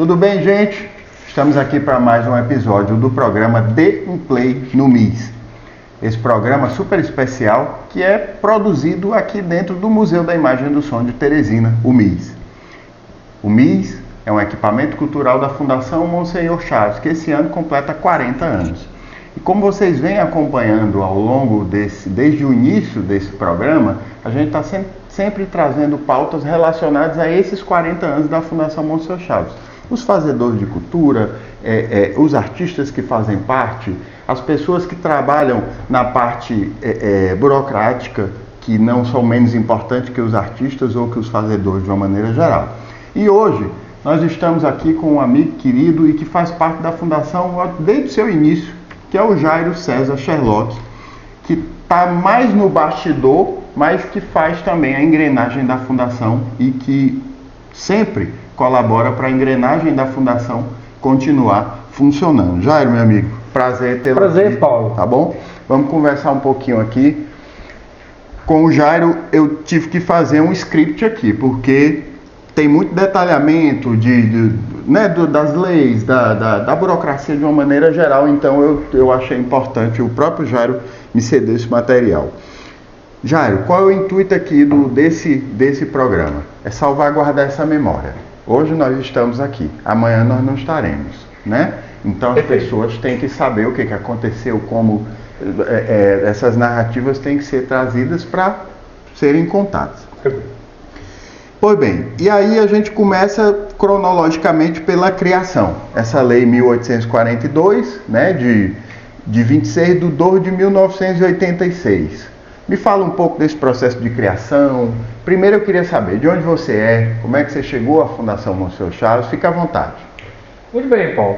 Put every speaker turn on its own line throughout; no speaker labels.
Tudo bem, gente? Estamos aqui para mais um episódio do programa Dê um Play no MIS. Esse programa super especial que é produzido aqui dentro do Museu da Imagem e do Som de Teresina, o MIS. O MIS é um equipamento cultural da Fundação Monsenhor Chaves, que esse ano completa 40 anos. E como vocês vêm acompanhando ao longo desde o início desse programa, a gente está sempre trazendo pautas relacionadas a esses 40 anos da Fundação Monsenhor Chaves. Os fazedores de cultura, os artistas que fazem parte, as pessoas que trabalham na parte burocrática, que não são menos importantes que os artistas ou que os fazedores de uma maneira geral. E hoje nós estamos aqui com um amigo querido e que faz parte da Fundação desde o seu início, que é o Jairo César Sherlock, que está mais no bastidor, mas que faz também a engrenagem da Fundação e que sempre colabora para a engrenagem da Fundação continuar funcionando. Jairo, meu amigo, prazer tê-lo aqui.
Prazer, Paulo.
Tá bom? Vamos conversar um pouquinho aqui. Com o Jairo, eu tive que fazer um script aqui, porque tem muito detalhamento das leis, da burocracia de uma maneira geral, então eu achei importante o próprio Jairo me ceder esse material. Jairo, qual é o intuito aqui desse programa? É salvaguardar essa memória. Hoje nós estamos aqui, amanhã nós não estaremos, né? Então as pessoas têm que saber o que aconteceu, como essas narrativas têm que ser trazidas para serem contadas. Pois bem, e aí a gente começa cronologicamente pela criação. Essa lei 1842, né, de 26 de 2 de 1986. Me fala um pouco desse processo de criação. Primeiro eu queria saber de onde você é, como é que você chegou à Fundação Monsenhor Chaves. Fica à vontade.
Muito bem, Paulo.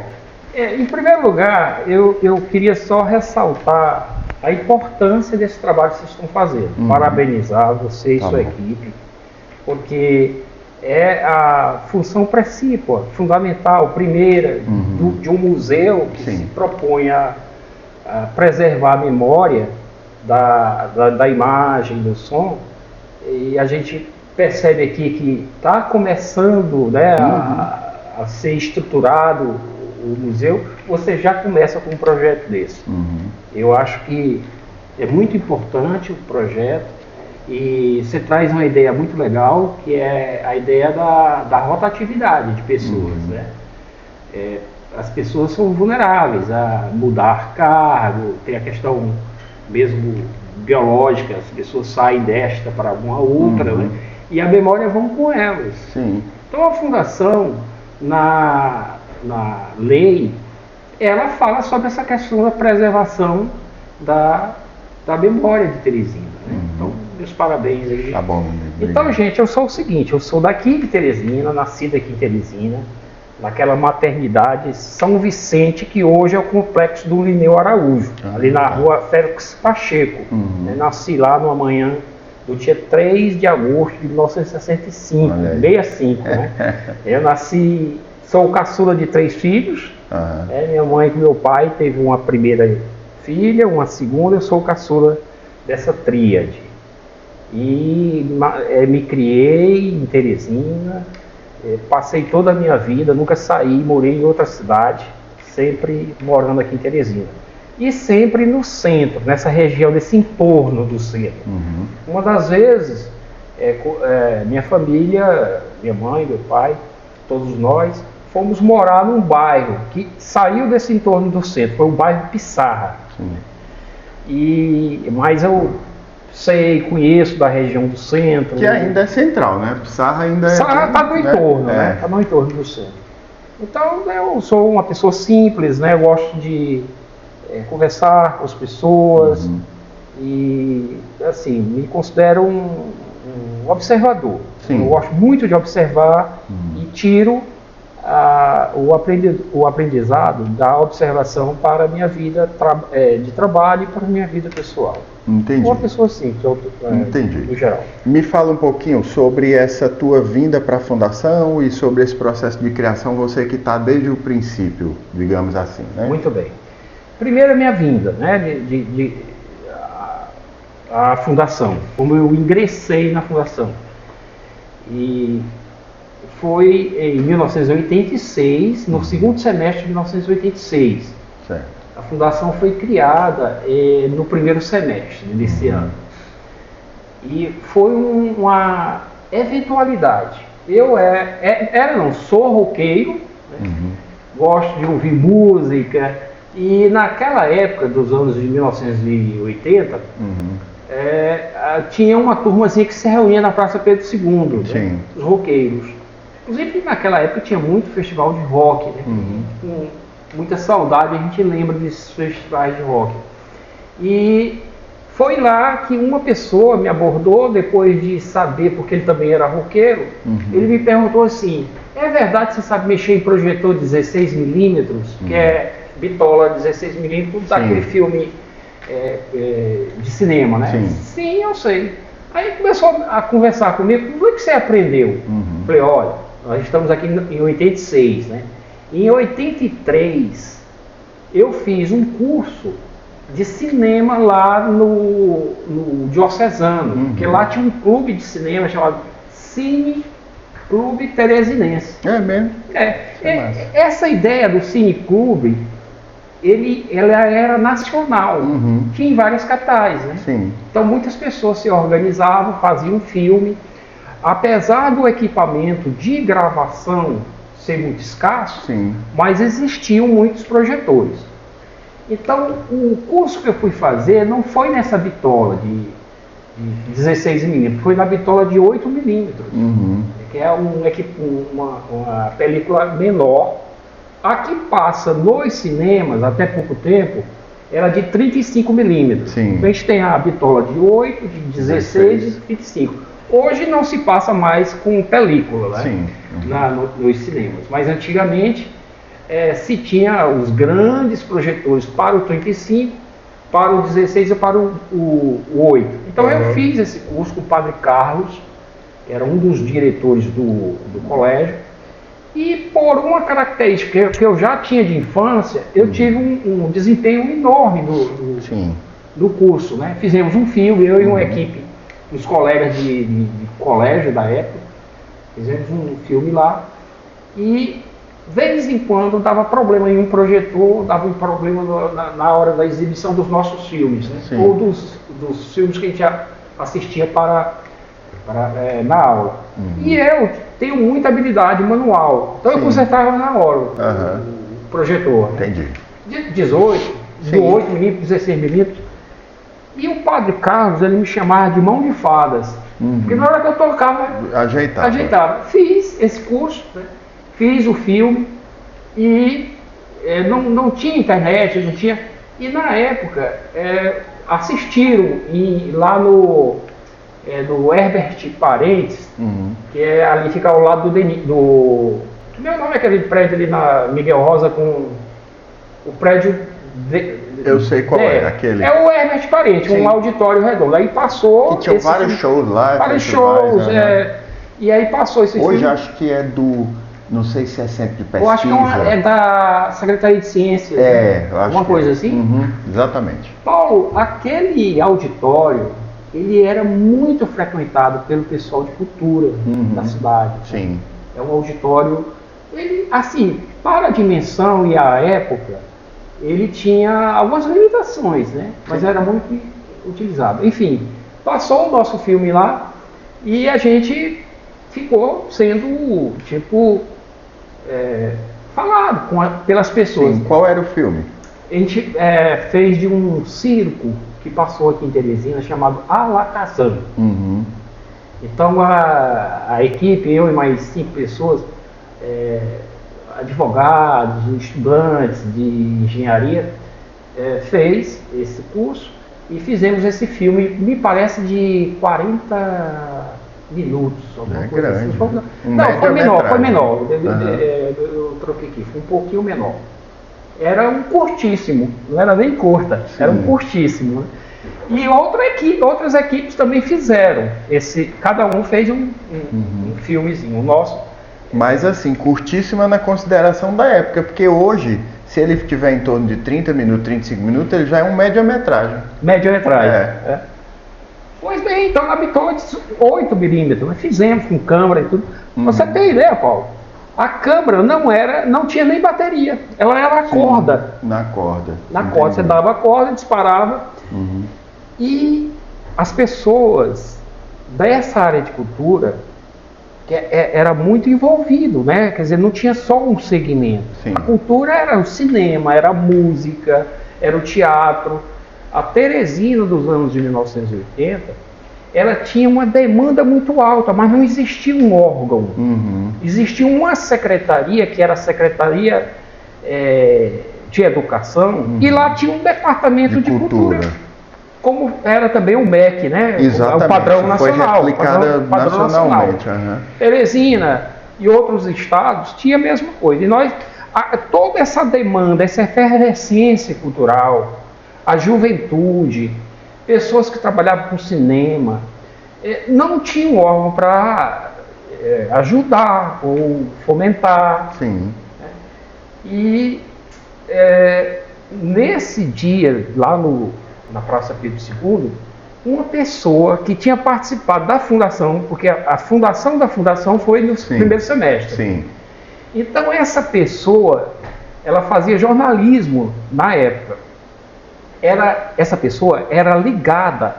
Em primeiro lugar, eu queria só ressaltar a importância desse trabalho que vocês estão fazendo. Parabenizar você e sua equipe, porque é a função precípua, fundamental, primeira, de um museu que se propõe a preservar a memória da imagem, do som. E a gente percebe aqui que está começando, né, a ser estruturado o museu. Você já começa com um projeto desse. Eu acho que é muito importante o projeto. E você traz uma ideia muito legal, que é a ideia da rotatividade de pessoas, né? As pessoas são vulneráveis a mudar cargo, tem a questão mesmo biológica, as pessoas saem desta para alguma outra, né? E a memória vão com elas. Então a Fundação, na lei, ela fala sobre essa questão da preservação da memória de Teresina, né? Então, meus parabéns aí.
Tá bom.
Então, gente, eu sou o seguinte, eu sou daqui de Teresina, nascido aqui em Teresina, naquela maternidade São Vicente, que hoje é o complexo do Lineu Araújo, ali na rua Félix Pacheco. Eu nasci lá numa manhã do dia 3 de agosto de 1965, 65, né? Eu nasci, sou caçula de 3 filhos, minha mãe e meu pai teve uma primeira filha, uma segunda, eu sou caçula dessa tríade. E me criei em Teresina, passei toda a minha vida, nunca saí, morei em outra cidade, sempre morando aqui em Teresina. E sempre no centro, nessa região, nesse entorno do centro. Uma das vezes, minha família, minha mãe, meu pai, todos nós, fomos morar num bairro que saiu desse entorno do centro, foi o bairro Pissarra. Mas eu conheço da região do centro.
Que ainda é central, né? Pissarra ainda
está no entorno, né? Está no entorno do centro. Então eu sou uma pessoa simples, né? Eu gosto de conversar com as pessoas e, assim, me considero um observador. Eu gosto muito de observar e tiro o aprendizado da observação para a minha vida de trabalho e para a minha vida pessoal.
Entendi.
Uma pessoa simples, no geral.
Me fala um pouquinho sobre essa tua vinda para a Fundação e sobre esse processo de criação, você que está desde o princípio, digamos assim, né?
Muito bem. Primeiro a minha vinda, né, a Fundação, como eu ingressei na Fundação. E foi em 1986, no segundo semestre de 1986.
Certo.
A fundação foi criada no primeiro semestre desse ano. E foi uma eventualidade. Eu sou roqueiro, né? Gosto de ouvir música, e naquela época dos anos de 1980, tinha uma turmazinha que se reunia na Praça Pedro II, né? Os roqueiros. Inclusive naquela época tinha muito festival de rock, né? Com muita saudade a gente lembra desses festivais de rock. E foi lá que uma pessoa me abordou, depois de saber, porque ele também era roqueiro, ele me perguntou assim: é verdade que você sabe mexer em projetor 16mm, que é bitola 16mm daquele filme de cinema, né? Sim, eu sei. Aí começou a conversar comigo: como é que você aprendeu? Falei: olha, nós estamos aqui em 86, né? Em 83 eu fiz um curso de cinema lá no Diocesano, porque lá tinha um clube de cinema chamado Cine Clube Teresinense.
É mesmo?
Essa ideia do Cine Clube, ela era nacional, tinha em várias capitais, né? Então muitas pessoas se organizavam, faziam filme. Apesar do equipamento de gravação ser muito escasso, mas existiam muitos projetores. Então, o curso que eu fui fazer não foi nessa bitola de 16mm, foi na bitola de 8mm, que é uma película menor. A que passa nos cinemas, até pouco tempo, era de 35mm. Então, a gente tem a bitola de 8, de 16 e de 25. Hoje não se passa mais com película, né? Nos cinemas, mas antigamente se tinha os grandes projetores para o 35, para o 16 e para o 8. Então eu fiz esse curso com o Padre Carlos, que era um dos diretores do colégio, e por uma característica que eu já tinha de infância, eu tive um desempenho enorme do curso, né? Fizemos um filme, eu e uma equipe, uns colegas de colégio da época, fizemos um filme lá, e de vez em quando dava problema em um projetor, dava um problema na hora da exibição dos nossos filmes, né? Ou dos filmes que a gente assistia na aula. E eu tenho muita habilidade manual, então eu consertava na hora o projetor.
Entendi.
De 18, de 8mm, 16mm. E o Padre Carlos, ele me chamava de mão de fadas, porque na hora que eu tocava, ajeitava. Fiz esse curso, né? Fiz o filme e não tinha internet, não tinha. E na época assistiram lá no Herbert Parentes, que ali fica ao lado do meu nome é aquele prédio ali na Miguel Rosa, com o prédio
eu sei qual aquele.
É o Herbert Parentes, um auditório redondo. Aí passou.
Que tinha vários shows lá.
Vários shows, e aí passou esse filme.
Hoje acho que é não sei se é Centro de Pesquisa.
Eu acho que é da Secretaria de Ciências.
Eu acho
uma coisa assim.
Exatamente.
Paulo, aquele auditório, ele era muito frequentado pelo pessoal de cultura da cidade.
Sim.
É um auditório, ele, assim, para a dimensão e a época, ele tinha algumas limitações, né? Mas era muito utilizado. Enfim, passou o nosso filme lá e a gente ficou sendo, falado pelas pessoas.
Sim. Qual era o filme?
A gente fez de um circo que passou aqui em Teresina, chamado Alakazam. Então a equipe, eu e mais 5 pessoas, advogados, estudantes de engenharia, fez esse curso e fizemos esse filme, me parece de 40 minutos.
É grande.
Assim. Não, foi menor. Eu troquei aqui, foi um pouquinho menor. Era um curtíssimo, não era nem curta, era um curtíssimo. Né? E outras equipes também fizeram. Cada um fez um filmezinho, o nosso.
Mas assim, curtíssima na consideração da época, porque hoje, se ele tiver em torno de 30 minutos, 35 minutos, ele já é um média-metragem.
Média-metragem. Pois bem, então na bitola de 8 milímetros, nós fizemos com câmera e tudo. Você tem ideia, Paulo? A câmera não tinha nem bateria, ela era a corda.
Na corda.
Na corda, você dava a corda, disparava. E as pessoas dessa área de cultura que era muito envolvido, né? Quer dizer, não tinha só um segmento.
Sim.
A cultura era o cinema, era a música, era o teatro. A Teresina dos anos de 1980, ela tinha uma demanda muito alta, mas não existia um órgão. Existia uma secretaria, que era a Secretaria de Educação, e lá tinha um departamento de cultura. Como era também o MEC, né?
Exatamente.
O padrão nacional.
Foi replicada nacionalmente.
Teresina e outros estados tinha a mesma coisa. E toda essa demanda, essa efervescência cultural, a juventude, pessoas que trabalhavam com cinema, não tinha um órgão para ajudar ou fomentar.
Sim.
E nesse dia, lá na Praça Pedro II, uma pessoa que tinha participado da fundação, porque a fundação da fundação foi no primeiro semestre.
Sim.
Então essa pessoa, ela fazia jornalismo na época. Essa pessoa era ligada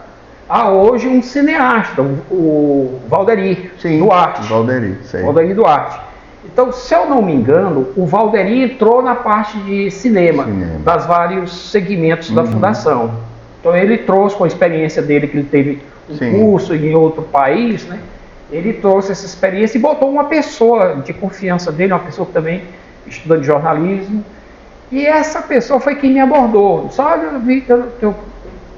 a hoje um cineasta, o Valderi Duarte. Valderi Duarte. Então, se eu não me engano, o Valderi entrou na parte de cinema. Das vários segmentos da fundação. Então ele trouxe, com a experiência dele, que ele teve um curso em outro país, né? Ele trouxe essa experiência e botou uma pessoa de confiança dele, uma pessoa que também estuda de jornalismo. E essa pessoa foi quem me abordou. Só eu vi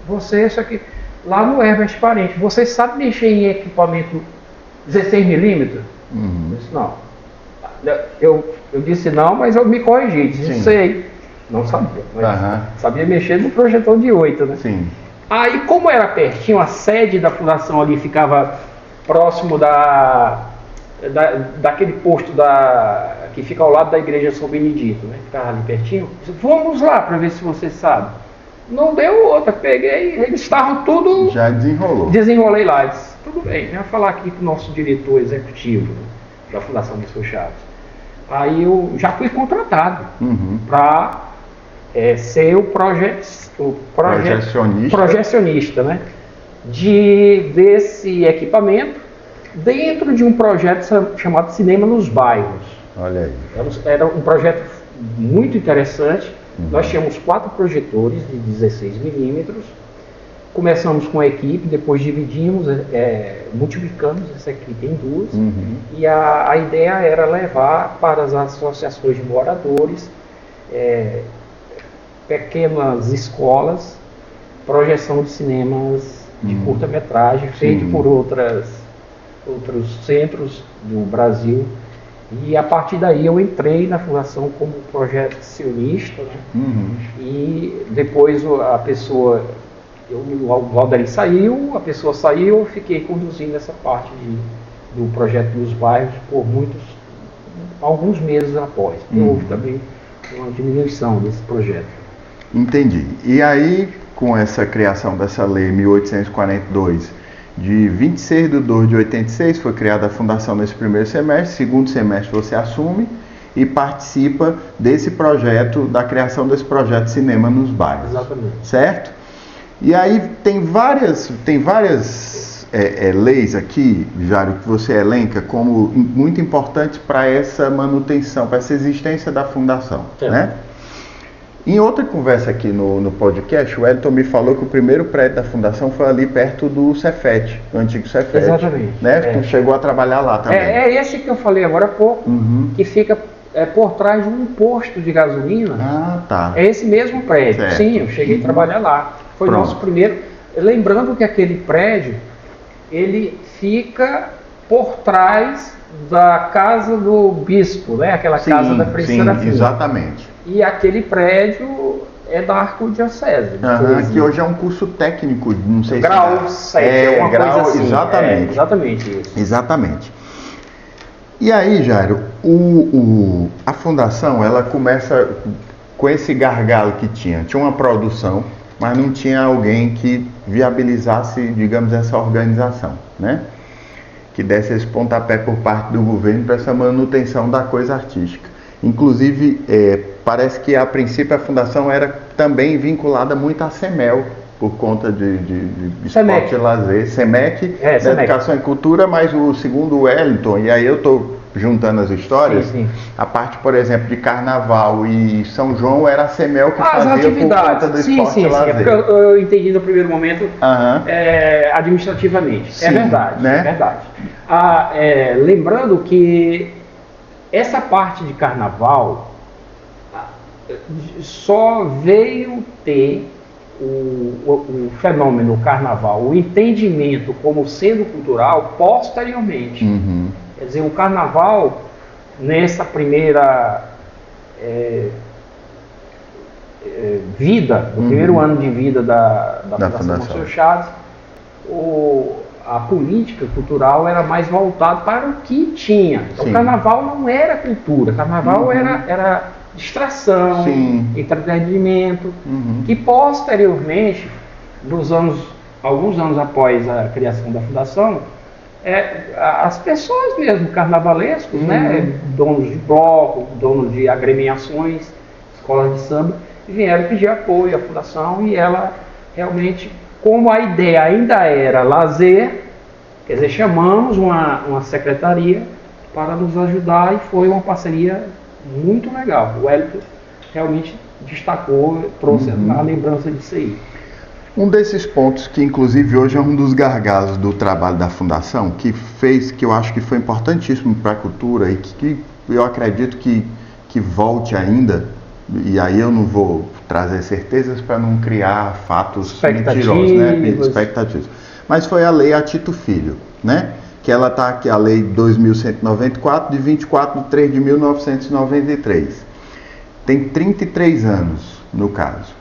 você, isso aqui, lá no Herbert Parente, você sabe mexer em equipamento 16mm? Eu disse, não. Eu disse não, mas eu me corrigi, disse sei. Não sabia, mas sabia mexer no projetor de 8, né?
Sim.
Aí, como era pertinho, a sede da fundação ali ficava próximo daquele posto que fica ao lado da igreja São Benedito, né? Ficava ali pertinho. Disse, vamos lá para ver se você sabe. Não deu outra, peguei, eles estavam tudo...
Já desenrolou.
Desenrolei lá, disse, tudo bem, vem falar aqui com o nosso diretor executivo, né, da Fundação Bispo Chaves. Aí eu já fui contratado para ser o projecionista, né, desse equipamento dentro de um projeto chamado Cinema nos Bairros.
Olha aí.
Era um projeto muito interessante. Nós tínhamos 4 projetores de 16mm. Começamos com a equipe, depois dividimos, multiplicamos essa equipe em 2. E a ideia era levar para as associações de moradores, pequenas escolas, projeção de cinemas de curta-metragem, feito por outros centros do Brasil. E a partir daí eu entrei na fundação como projecionista, né? E depois a pessoa, o Valderi saiu, a pessoa saiu, eu fiquei conduzindo essa parte do projeto dos bairros por alguns meses após. Houve também uma diminuição desse projeto.
Entendi. E aí, com essa criação dessa lei 1842, de 26 de 2 de 86, foi criada a fundação nesse primeiro semestre. Segundo semestre você assume e participa desse projeto, da criação desse projeto de cinema nos bairros.
Exatamente.
Certo? E aí tem várias leis aqui, Jário, que você elenca como muito importantes para essa manutenção, para essa existência da fundação, né? Em outra conversa aqui no podcast, o Wellington me falou que o primeiro prédio da fundação foi ali perto do Cefet, do antigo Cefet.
Exatamente.
Né? Tu chegou a trabalhar lá também.
É esse que eu falei agora há pouco, que fica por trás de um posto de gasolina.
Ah, tá.
É esse mesmo prédio.
Certo.
Sim, eu cheguei a trabalhar lá. Foi o nosso primeiro. Lembrando que aquele prédio, ele fica por trás da casa do bispo, né? Aquela casa da Frei Serafim.
Exatamente.
E aquele prédio é da Arquidiocese.
Que hoje é um curso técnico, não sei
grau
se...
7, uma
grau,
coisa assim.
Exatamente.
Exatamente isso.
Exatamente. E aí, Jairo, a fundação, ela começa com esse gargalo que tinha. Tinha uma produção, mas não tinha alguém que viabilizasse, digamos, essa organização, né? Que desse esse pontapé por parte do governo para essa manutenção da coisa artística. Inclusive, parece que a princípio a fundação era também vinculada muito à CEMEL, por conta de esporte e lazer. CEMEC, da
CEMEC.
Educação e Cultura, mas o segundo Wellington, e aí eu estou juntando as histórias,
sim.
A parte, por exemplo, de Carnaval e São João era a CEMEL que fazia
atividades.
por conta do esporte e lazer.
É porque eu entendi no primeiro momento administrativamente.
Sim,
é verdade,
né?
é verdade. Lembrando que essa parte de Carnaval só veio ter o fenômeno Carnaval, o entendimento como sendo cultural posteriormente.
Uhum.
Quer dizer, o Carnaval, nessa primeira vida, no primeiro ano de vida da Fundação Monsenhor Chaves, a política cultural era mais voltada para o que tinha. Então, o Carnaval não era cultura, Carnaval era distração, entretenimento, que posteriormente, alguns anos após a criação da Fundação, as pessoas mesmo, carnavalescos, né, donos de bloco, donos de agremiações, escolas de samba, vieram pedir apoio à Fundação, e ela realmente, como a ideia ainda era lazer, quer dizer, chamamos uma secretaria para nos ajudar, e foi uma parceria muito legal. O Wellington realmente destacou, trouxe a lembrança disso aí.
Um desses pontos que, inclusive, hoje é um dos gargalos do trabalho da Fundação, que eu acho que foi importantíssimo para a cultura, e que eu acredito que volte ainda, e aí eu não vou trazer certezas para não criar fatos mentirosos, né? Expectativas. Mas foi a Lei Atito Filho, né? Que ela está aqui, a Lei 2.194, de 24 de 3 de 1993. Tem 33 anos, no caso.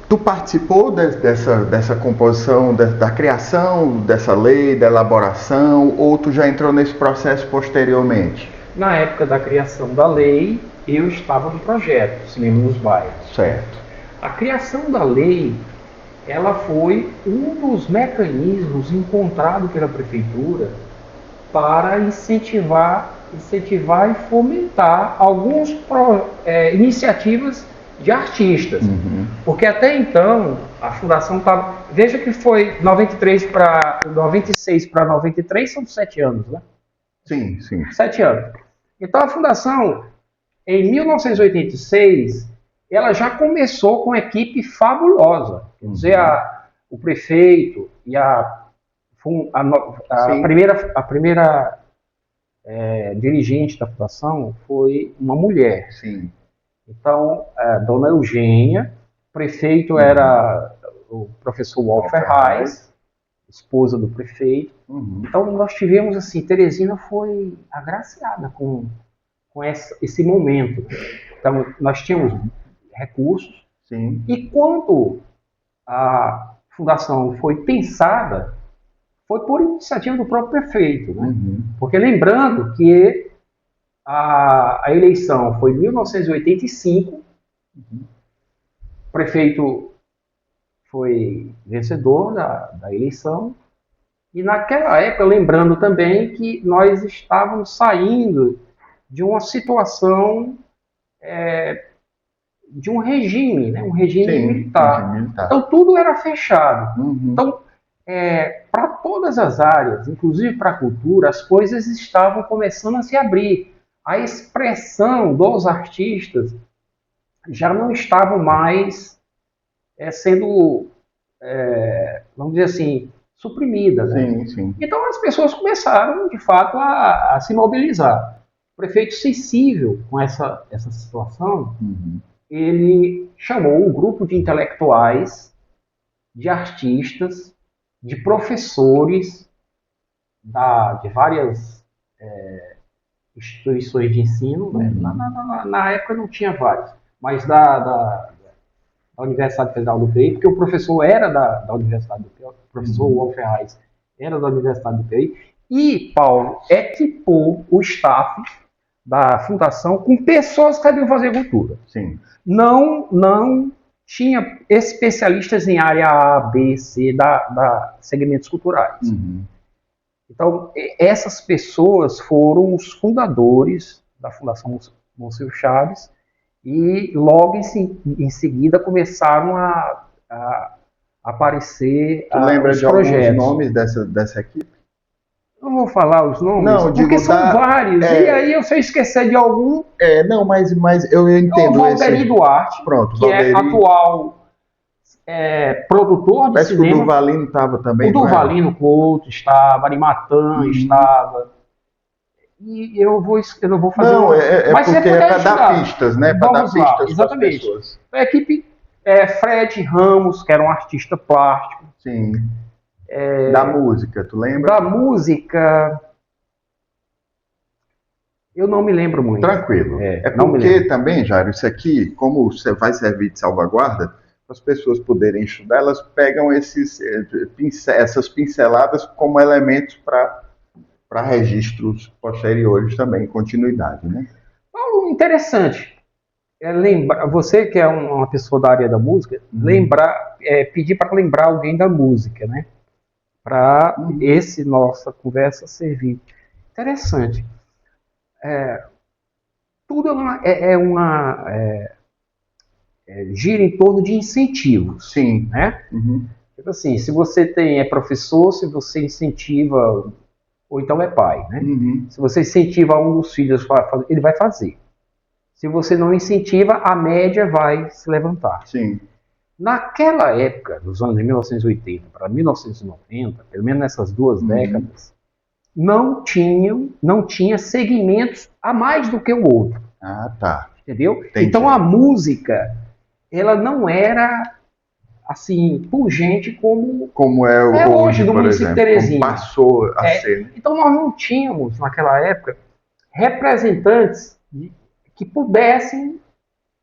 Tu participou dessa composição, da criação dessa lei, da elaboração, ou tu já entrou nesse processo posteriormente?
Na época da criação da lei, eu estava no projeto Cinema nos Bairros.
Certo.
A criação da lei, ela foi um dos mecanismos encontrados pela Prefeitura para incentivar e fomentar algumas iniciativas de artistas. Porque até então, a Fundação estava... Veja que foi 96 para 93, são 7 anos, né?
Sim.
7 anos. Então, a Fundação, em 1986, ela já começou com uma equipe fabulosa. Quer dizer, o prefeito e a primeira dirigente da Fundação foi uma mulher.
Sim.
Então, a dona Eugênia, o prefeito era o professor Walter Reis, esposa do prefeito. Então, nós tivemos assim, Teresina foi agraciada com esse momento. Então, nós tínhamos recursos.
Sim.
E quando a fundação foi pensada, foi por iniciativa do próprio prefeito, né? Porque lembrando que a eleição foi em 1985, o prefeito foi vencedor da eleição, e naquela época, lembrando também que nós estávamos saindo de uma situação de um regime, né? Um regime militar. Então tudo era fechado. Então, para todas as áreas, inclusive para a cultura, as coisas estavam começando a se abrir. A expressão dos artistas já não estavam mais sendo, vamos dizer assim, suprimidas. Né?
Sim.
Então as pessoas começaram, de fato, a se mobilizar. O prefeito, sensível com essa situação, ele chamou um grupo de intelectuais, de artistas, de professores de várias instituições de ensino. Né? Na época não tinha vários, mas da Universidade Federal do Piauí, porque o professor era da Universidade do Piauí, o professor Walter Reis era da Universidade do Piauí, e Paulo equipou o staff da fundação com pessoas que sabiam fazer cultura.
Sim.
Não tinha especialistas em área A, B, C, da, especialistas em área A, B, C, da segmentos culturais.
Uhum.
Então, essas pessoas foram os fundadores da Fundação Monsenhor Chaves e logo em seguida começaram a aparecer
Tu lembra
os
de
projetos.
alguns nomes dessa equipe?
Não vou falar os nomes,
Não,
porque
digo
são vários. E aí, se eu esquecer de algum,
Não, mas eu entendo
o Valderi Duarte,
Pronto,
que
Valderi.
é atual produtor de
Parece
cinema.
que o Durvalino estava também,
O Durvalino Couto estava, Arimatã estava. E eu não vou fazer
Não,
uma...
Mas porque é para dar pistas, né? Para dar
Vamos lá,
pistas para as pessoas.
A equipe Fred Ramos, que era um artista plástico.
Sim. Da música, tu lembra?
Da música, eu não me lembro muito.
Tranquilo.
Não me
porque
lembro.
também, Jairo, isso aqui, como você vai servir de salvaguarda, para as pessoas poderem estudar, elas pegam essas pinceladas como elementos para registros posteriores também, continuidade, né?
Algo interessante é lembrar, você que é uma pessoa da área da música, pedir para lembrar alguém da música, né? Para esse nossa conversa servir. Interessante. Tudo gira em torno de incentivos.
Sim.
Né? Tipo assim, se você é professor, se você incentiva, ou então é pai, né? Se você incentiva um dos filhos para fazer, ele vai fazer. Se você não incentiva, a média vai se levantar.
Sim.
Naquela época, dos anos de 1980 para 1990, pelo menos nessas duas décadas, não tinha segmentos a mais do que o outro.
Ah, tá.
Entendeu?
Entendi.
Então a música, ela não era assim, pungente como
é
hoje no município de Terezinha.
Como passou a ser.
Então nós não tínhamos, naquela época, representantes que pudessem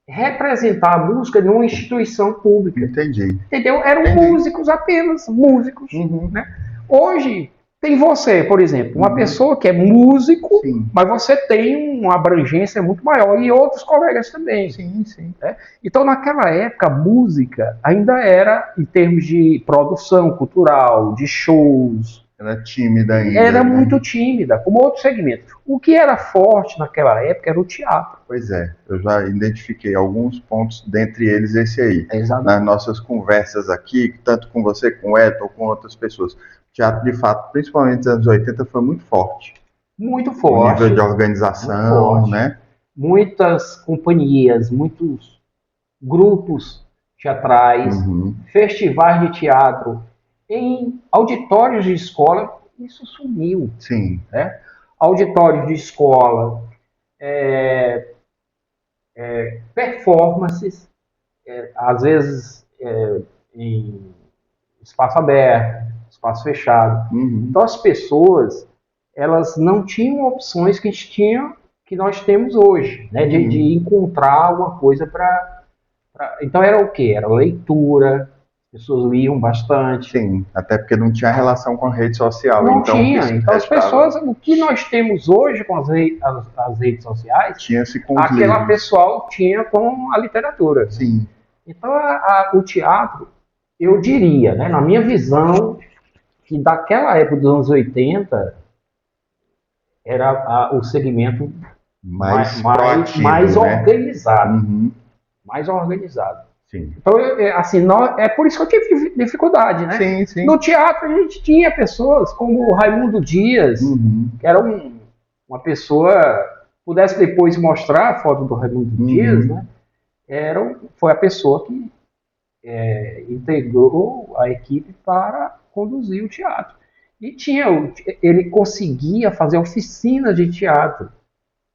representar a música numa instituição pública.
Entendi.
Entendeu? Eram músicos apenas, músicos. Né? Hoje, tem você, por exemplo, uma pessoa que é músico, mas você tem uma abrangência muito maior, e outros colegas também.
Sim, sim.
Né? Então, naquela época, a música ainda era, em termos de produção cultural, de shows...
Era tímida ainda.
Era muito tímida, como outros segmentos. O que era forte naquela época era o teatro.
Pois é, eu já identifiquei alguns pontos, dentre eles esse aí.
Exatamente.
Nas nossas conversas aqui, tanto com você, com o Eto, ou com outras pessoas. O teatro, de fato, principalmente nos anos 80, foi muito forte.
Muito forte.
O nível de organização, né?
Muitas companhias, muitos grupos teatrais, festivais de teatro, em auditórios de escola, isso sumiu.
Sim.
Né? Auditórios de escola, performances, às vezes em espaço aberto, espaço fechado. Então as pessoas, elas não tinham opções que nós temos hoje, né? De encontrar alguma coisa para... Então era o quê? Era leitura, as pessoas liam bastante.
Sim, até porque não tinha relação com a rede social.
Não tinha. Então as pessoas, o que nós temos hoje com as redes sociais,
tinha-se com
aquela
livros.
pessoal tinha com a literatura.
Sim.
Então o teatro, eu diria, né, na minha visão, que daquela época dos anos 80 era o segmento mais organizado. Mais organizado.
Sim.
Então, assim, é por isso que eu tive dificuldade, né?
Sim, sim.
No teatro a gente tinha pessoas como o Raimundo Dias, que era uma pessoa, pudesse depois mostrar a foto do Raimundo Dias, né? Foi a pessoa que integrou a equipe para conduzir o teatro. E ele conseguia fazer oficinas de teatro.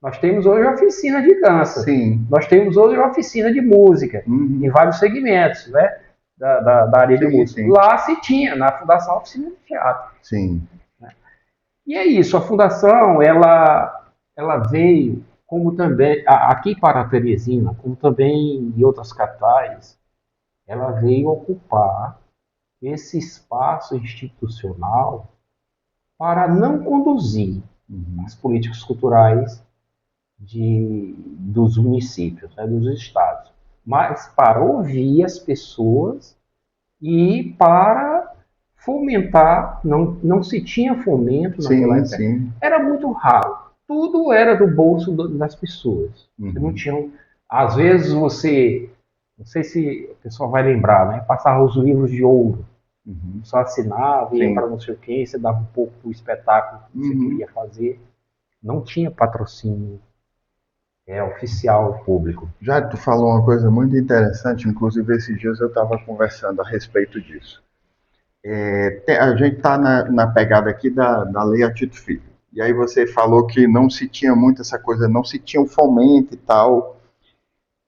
Nós temos hoje oficina de dança.
Sim.
Nós temos hoje oficina de música, em vários segmentos, né? Da área de música.
Sim.
Lá se tinha, na Fundação, oficina de teatro.
Sim.
E é isso, a Fundação, ela veio, como também, aqui para a Teresina, como também em outras capitais, ela veio ocupar esse espaço institucional para não conduzir as políticas culturais dos municípios, né, dos estados, mas para ouvir as pessoas e para fomentar, não se tinha fomento naquela época, era muito raro. Tudo era do bolso das pessoas. Você não tinha, às vezes você, não sei se o pessoal vai lembrar, né? Passava os livros de ouro. Só assinava, ia para não sei o quê, você dava um pouco do espetáculo que você queria fazer. Não tinha patrocínio oficial público.
Já tu falou uma coisa muito interessante, inclusive esses dias eu estava conversando a respeito disso. A gente está na pegada aqui da Lei a Tito Filho. E aí você falou que não se tinha muito essa coisa, não se tinha um fomento e tal.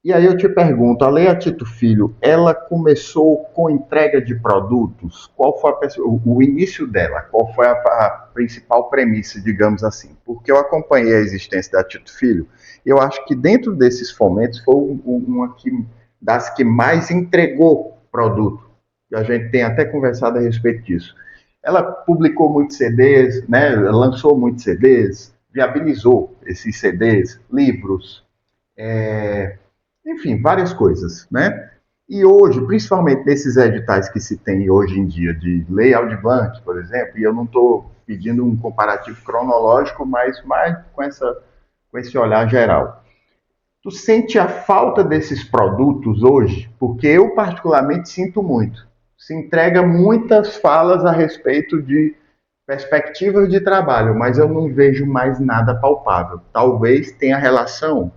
E aí eu te pergunto, a Lei a Tito Filho, ela começou com entrega de produtos? Qual foi o início dela? Qual foi a principal premissa, digamos assim? Porque eu acompanhei a existência da Tito Filho, e eu acho que dentro desses fomentos foi uma das que mais entregou produto. E a gente tem até conversado a respeito disso. Ela publicou muitos CDs, né? Lançou muitos CDs, viabilizou esses CDs, livros, enfim, várias coisas, né? E hoje, principalmente nesses editais que se tem hoje em dia de Lei Aldir Blanc, por exemplo, e eu não estou pedindo um comparativo cronológico, mas mais com esse olhar geral. Tu sente a falta desses produtos hoje? Porque eu particularmente sinto muito. Se entrega muitas falas a respeito de perspectivas de trabalho, mas eu não vejo mais nada palpável. Talvez tenha relação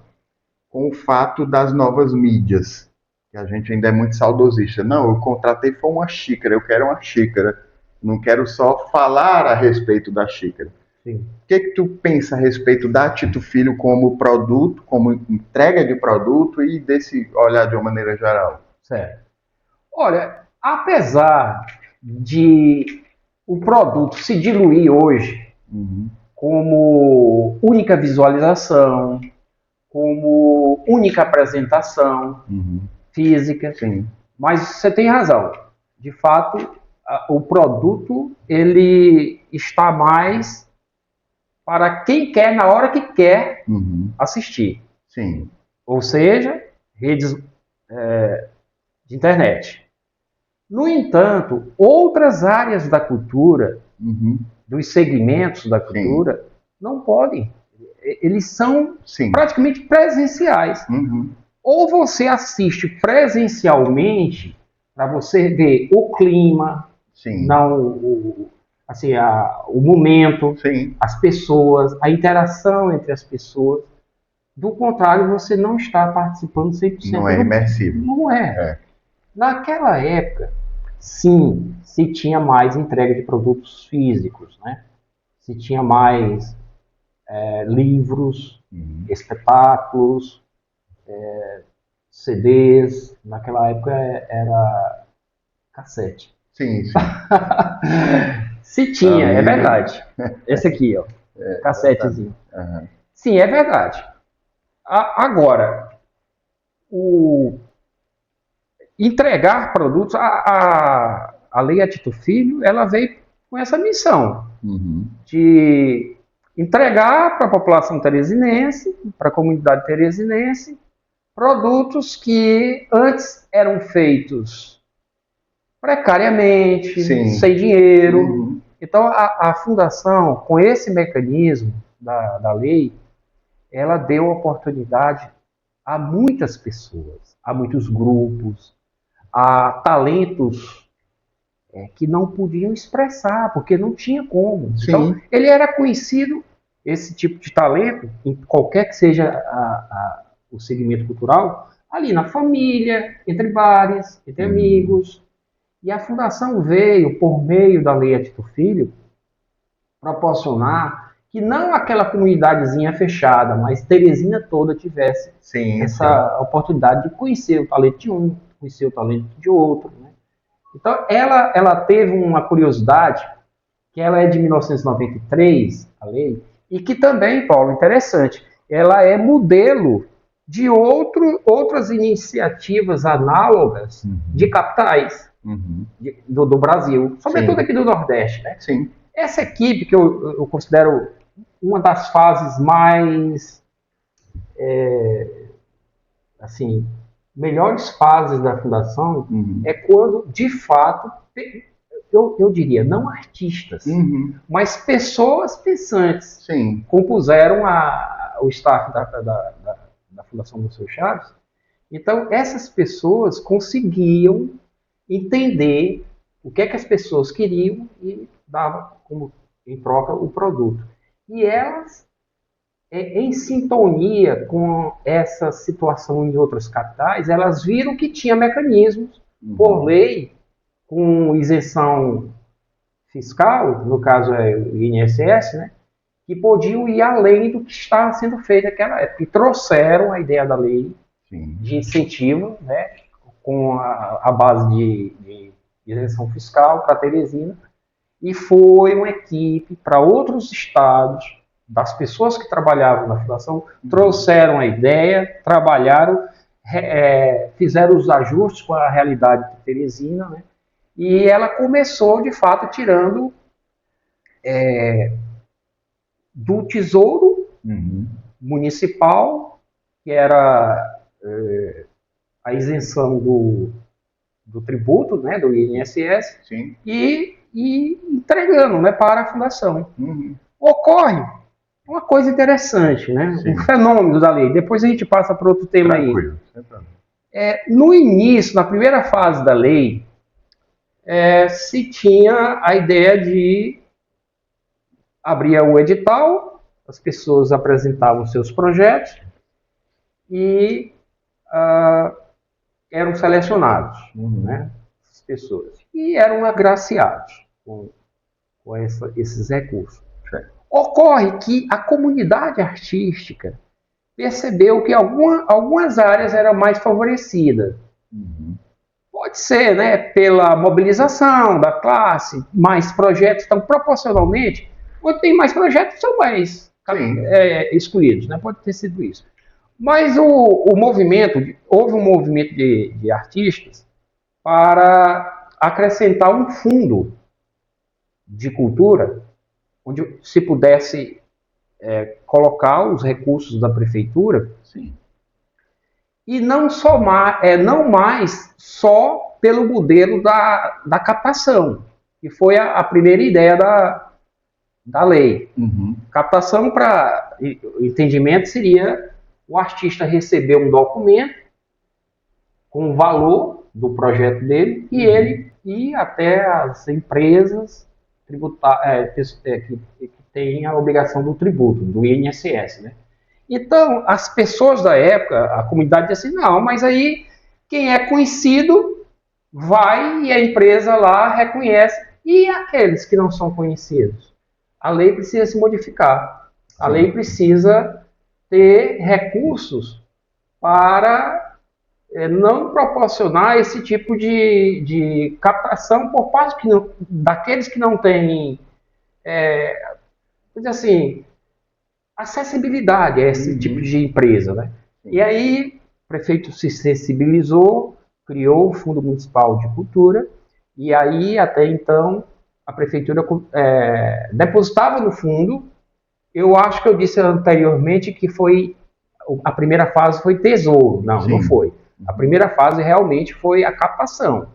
com o fato das novas mídias, que a gente ainda é muito saudosista. Não, eu contratei foi uma xícara, eu quero uma xícara, não quero só falar a respeito da xícara.
Sim.
O que tu pensa a respeito da Tito Filho como produto, como entrega de produto e desse olhar de uma maneira geral?
Certo. Olha, apesar de o produto se diluir hoje como única visualização, como única apresentação física.
Sim.
Mas você tem razão. De fato, o produto ele está mais para quem quer na hora que quer assistir.
Sim.
Ou seja, redes de internet. No entanto, outras áreas da cultura, dos segmentos da cultura, não podem. Eles são praticamente presenciais. Ou você assiste presencialmente para você ver o clima, não o momento, as pessoas, a interação entre as pessoas. Do contrário, você não está participando 100%.
Não é imersivo.
Não é. Naquela época, sim, se tinha mais entrega de produtos físicos, né? Se tinha mais livros, espetáculos, CDs. Naquela época era cassete.
Sim.
Se tinha, é verdade. Esse aqui, ó, cassetezinho. Sim, é verdade. Agora, entregar produtos, a Lei a Tito Filho, ela veio com essa missão de entregar para a população teresinense, para a comunidade teresinense, produtos que antes eram feitos precariamente, sem dinheiro. Então, a fundação, com esse mecanismo da lei, ela deu oportunidade a muitas pessoas, a muitos grupos, a talentos que não podiam expressar, porque não tinha como. Então, ele era conhecido, esse tipo de talento, em qualquer que seja o segmento cultural, ali na família, entre bares, entre amigos. E a fundação veio, por meio da Lei a Tito Filho, proporcionar que não aquela comunidadezinha fechada, mas Teresina toda tivesse essa oportunidade de conhecer o talento de um, conhecer o talento de outro, né? Então, ela teve uma curiosidade, que ela é de 1993, a lei, e que também, Paulo, interessante, ela é modelo de outras iniciativas análogas de capitais do Brasil, sobretudo aqui do Nordeste, né? Essa equipe, que eu considero uma das fases mais melhores fases da fundação é quando, de fato, eu diria, não artistas, mas pessoas pensantes compuseram o staff da Fundação Múcio Chaves. Então, essas pessoas conseguiam entender o que é que as pessoas queriam e davam como em troca o produto. E elas, em sintonia com essa situação em outras capitais, elas viram que tinha mecanismos, por lei, com isenção fiscal, no caso é o INSS, né, que podiam ir além do que estava sendo feito naquela época. E trouxeram a ideia da lei de incentivo, né, com a base de isenção fiscal para Teresina, e foi uma equipe para outros estados, das pessoas que trabalhavam na fundação, trouxeram a ideia, trabalharam, fizeram os ajustes com a realidade de Teresina, né, e ela começou, de fato, tirando do tesouro municipal, que era a isenção do tributo, né, do INSS, e entregando, né, para a fundação. Ocorre uma coisa interessante, né, um fenômeno da lei. Depois a gente passa para outro tema aí. No início, na primeira fase da lei, se tinha a ideia de abrir o edital, as pessoas apresentavam seus projetos e eram selecionados, né, as pessoas, e eram agraciados com esses recursos. Ocorre que a comunidade artística percebeu que algumas áreas eram mais favorecidas. Pode ser, né, pela mobilização da classe, mais projetos, então proporcionalmente, quando tem mais projetos, são mais excluídos, né? Pode ter sido isso. Mas houve um movimento de artistas para acrescentar um fundo de cultura, onde se pudesse colocar os recursos da prefeitura, e não mais só pelo modelo da captação, que foi a primeira ideia da lei. Captação, para entendimento, seria o artista receber um documento com o valor do projeto dele e ele ir até as empresas que têm a obrigação do tributo, do INSS, né? Então, as pessoas da época, a comunidade disse assim, não, mas aí quem é conhecido vai e a empresa lá reconhece. E aqueles que não são conhecidos? A lei precisa se modificar. A lei precisa ter recursos para não proporcionar esse tipo de captação por parte daqueles que não têm, assim, acessibilidade a esse tipo de empresa, né? E aí o prefeito se sensibilizou, criou o Fundo Municipal de Cultura, e aí até então a prefeitura depositava no fundo. Eu acho que eu disse anteriormente que a primeira fase foi tesouro. Não foi. A primeira fase realmente foi a captação.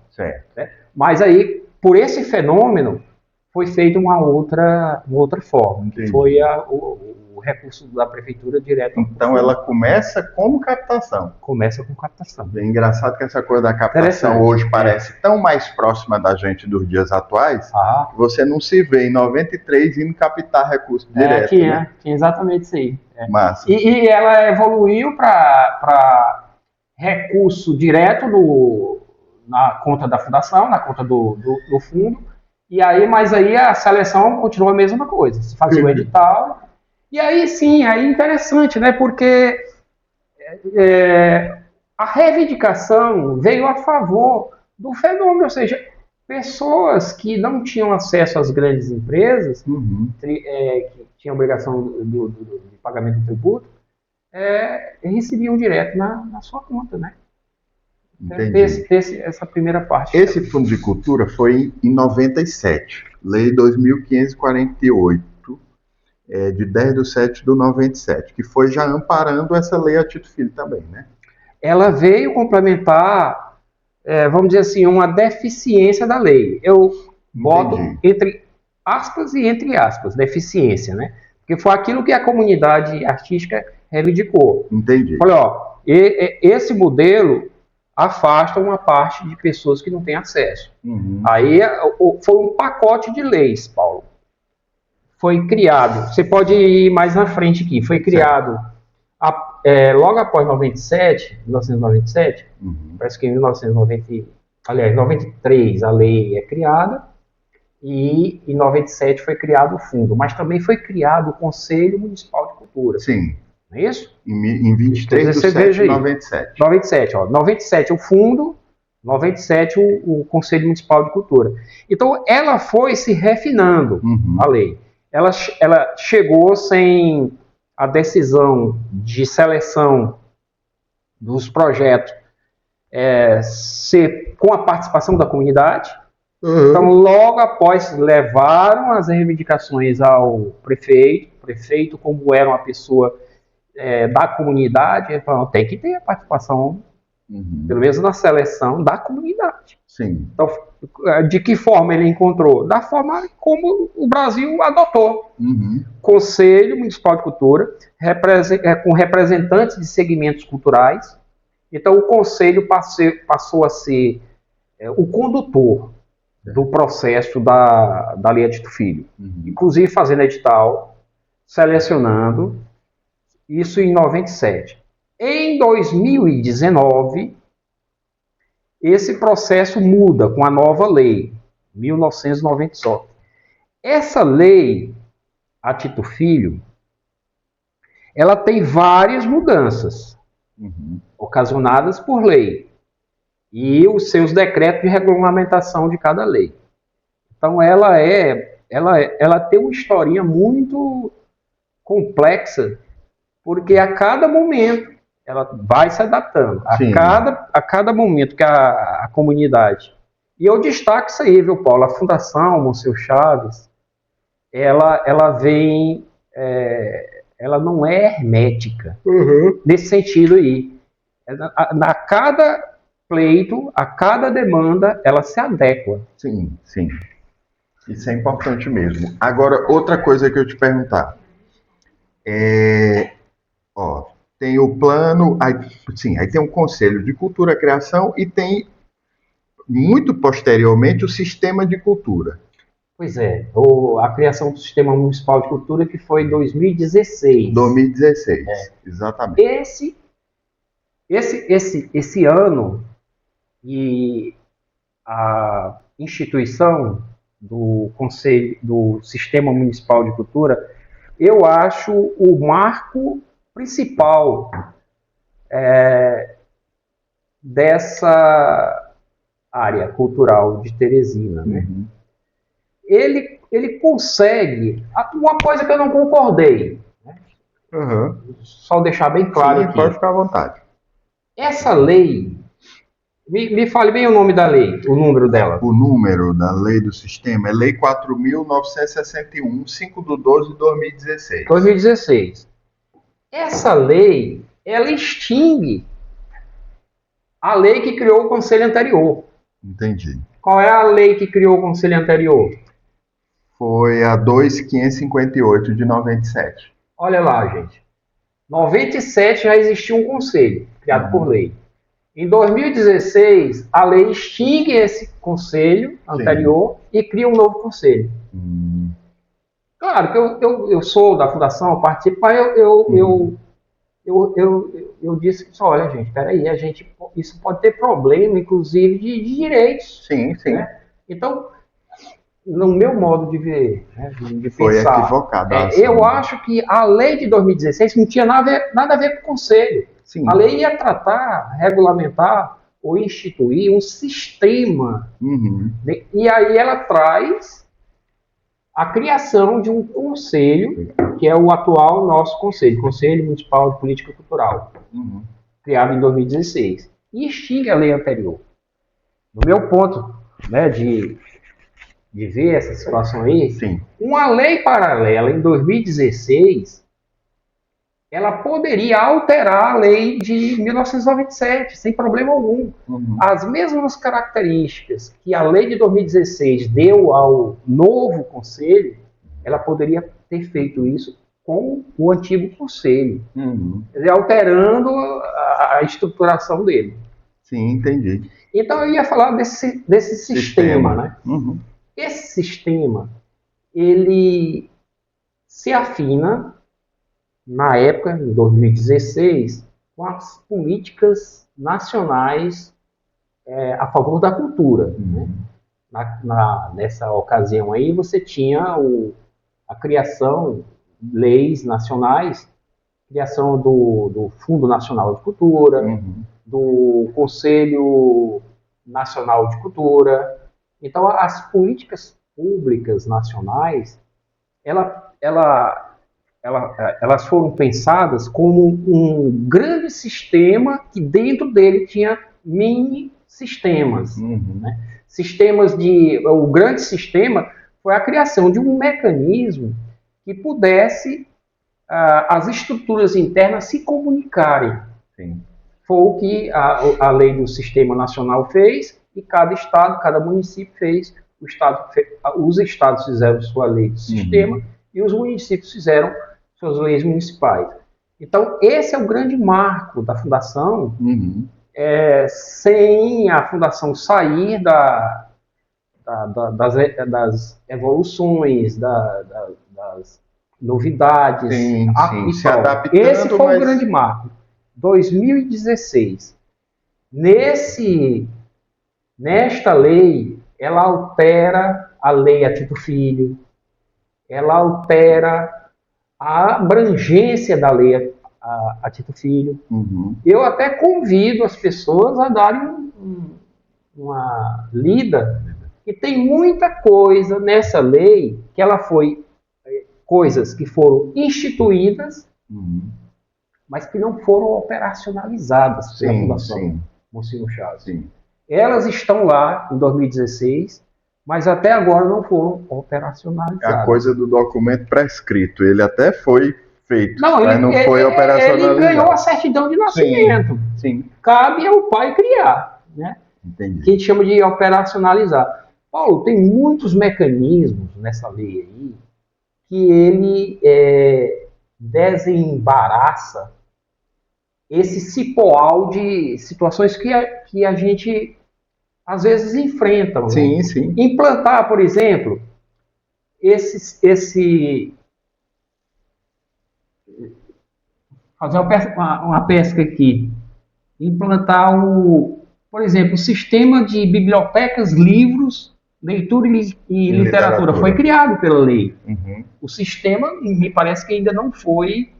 Né? Mas aí, por esse fenômeno, foi feita uma outra forma, que foi o recurso da prefeitura direto.
Então ela começa como captação.
Começa com captação.
É engraçado que essa coisa da captação hoje parece tão mais próxima da gente dos dias atuais, que você não se vê em 93 indo captar recurso direto.
Tinha exatamente isso aí.
Massa.
E ela evoluiu para recurso direto na conta da fundação, na conta do fundo. Mas aí a seleção continua a mesma coisa. Se fazia o edital. E aí sim, aí é interessante, né? Porque a reivindicação veio a favor do fenômeno, ou seja, pessoas que não tinham acesso às grandes empresas, que tinham obrigação de pagamento do tributo, recebiam direto na sua conta, né?
Entendi.
Essa primeira parte.
Esse Fundo de Cultura foi em 97, Lei 2.548, de 10/7/97, que foi já amparando essa lei a Tito Filho também, né?
ela veio complementar, vamos dizer assim, uma deficiência da lei. Eu boto entre aspas e entre aspas, deficiência, né? Porque foi aquilo que a comunidade artística reivindicou.
Entendi.
Falei, ó, esse modelo afasta uma parte de pessoas que não têm acesso. Aí foi um pacote de leis, Paulo. Foi criado, você pode ir mais na frente aqui, foi criado logo após 1997, parece que em 93 a lei é criada, e em 97 foi criado o fundo, mas também foi criado o Conselho Municipal de Cultura.
Sim.
Não é isso?
Em 23 de 7 de 97.
97 o fundo, 97 o Conselho Municipal de Cultura. Então, ela foi se refinando, a lei. Ela chegou sem a decisão de seleção dos projetos ser com a participação da comunidade. Então, logo após, levaram as reivindicações ao prefeito. O prefeito, como era uma pessoa da comunidade, ele falou, tem que ter a participação, pelo menos na seleção, da comunidade.
Sim.
Então, de que forma ele encontrou? Da forma como o Brasil adotou. Conselho Municipal de Cultura, com representantes de segmentos culturais. Então, o Conselho passou a ser o condutor do processo da Lei Edito Filho. Inclusive fazendo edital, selecionando, isso em 97. Em 2019, esse processo muda com a nova lei, 1997. Essa lei, a Tito Filho, ela tem várias mudanças, ocasionadas por lei, e os seus decretos de regulamentação de cada lei. Então, ela tem uma historinha muito complexa, porque a cada momento ela vai se adaptando. A cada momento que a comunidade... E eu destaco isso aí, viu, Paulo? A Fundação Monsenhor Chaves, ela vem... ela não é hermética, nesse sentido aí. A cada pleito, a cada demanda, ela se adequa.
Sim, sim. Isso é importante mesmo. Agora, outra coisa que eu te perguntar. Tem o plano, aí tem um Conselho de Cultura e Criação e tem, muito posteriormente, o Sistema de Cultura.
Pois é, a criação do Sistema Municipal de Cultura, que foi em 2016.
2016, exatamente.
Esse ano, e a instituição do Conselho, do Sistema Municipal de Cultura, eu acho o marco principal dessa área cultural de Teresina, né? Ele consegue uma coisa que eu não concordei, né? Só deixar bem claro aqui.
Pode ficar à vontade.
Essa lei, me fale bem o nome da lei, o número dela.
O número da lei do sistema é Lei 4.961, 5 de 12 de 2016.
2016. Essa lei, ela extingue a lei que criou o conselho anterior.
Entendi.
Qual é a lei que criou o conselho anterior?
Foi a 2.558 de 97.
Olha lá, gente. 97 já existia um conselho, criado por lei. Em 2016, a lei extingue esse conselho anterior e cria um novo conselho. Claro que eu sou da fundação, eu participo, mas eu disse, olha, gente, peraí, isso pode ter problema, inclusive, de direitos.
Sim.
Né? Então, no meu modo de ver, né, de
foi
pensar,
equivocado.
Eu acho que a lei de 2016 não tinha nada a ver com o conselho.
Sim.
A lei ia tratar, regulamentar ou instituir um sistema. E aí ela traz a criação de um conselho, que é o atual nosso conselho, Conselho Municipal de Política Cultural, criado em 2016. E extingue a lei anterior. No meu ponto, né, de ver essa situação aí, uma lei paralela em 2016, ela poderia alterar a lei de 1997, sem problema algum. As mesmas características que a lei de 2016 deu ao novo conselho, ela poderia ter feito isso com o antigo conselho, quer dizer, alterando a estruturação dele.
Sim, entendi.
Então eu ia falar desse sistema, né? Esse sistema, ele se afina, na época, em 2016, com as políticas nacionais a favor da cultura. Né? Nessa ocasião aí, você tinha a criação de leis nacionais, criação do Fundo Nacional de Cultura, do Conselho Nacional de Cultura. Então, as políticas públicas nacionais, elas foram pensadas como um grande sistema que dentro dele tinha mini sistemas. Né? O grande sistema foi a criação de um mecanismo que pudesse as estruturas internas se comunicarem. Sim. Foi o que a lei do Sistema Nacional fez, e cada estado, cada município fez. Os estados fizeram sua lei do sistema e os municípios fizeram suas leis municipais. Então, esse é o grande marco da fundação. Sem a fundação sair das evoluções, das novidades,
se adaptando.
Esse foi o grande marco. 2016. Nesta lei, ela altera a lei a Tito Filho, ela altera a abrangência da lei a Tito Filho. Eu até convido as pessoas a darem uma lida, e tem muita coisa nessa lei que ela foi coisas que foram instituídas, mas que não foram operacionalizadas pela Fundação Monsignor Chaves. Elas estão lá em 2016, mas até agora não foram operacionalizadas.
A coisa do documento prescrito, ele até foi feito, mas não foi operacionalizado.
Ele ganhou a certidão de nascimento.
Sim.
Cabe ao pai criar, né?
Entendi.
Que a gente chama de operacionalizar. Paulo, tem muitos mecanismos nessa lei aí que ele desembaraça esse cipoal de situações que a gente às vezes enfrenta.
Sim,
né?
sim.
Implantar, por exemplo, fazer uma pesca aqui. Implantar por exemplo, o sistema de bibliotecas, livros, leitura e literatura. Foi criado pela lei. O sistema, me parece que ainda não foi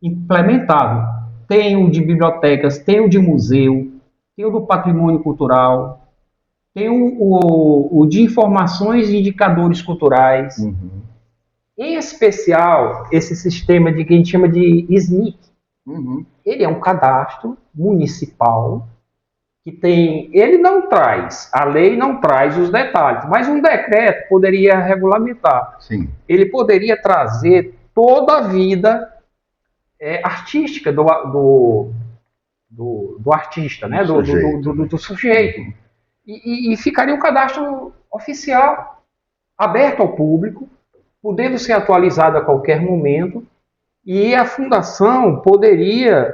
implementado. Tem o de bibliotecas, tem o de museu, tem o do patrimônio cultural, tem o de informações e indicadores culturais. Em especial, esse sistema que a gente chama de SNIC. Ele é um cadastro municipal que ele não traz, a lei não traz os detalhes, mas um decreto poderia regulamentar.
Sim.
Ele poderia trazer toda a vida artística do artista, né? do sujeito. E ficaria um cadastro oficial, aberto ao público, podendo ser atualizado a qualquer momento, e a fundação poderia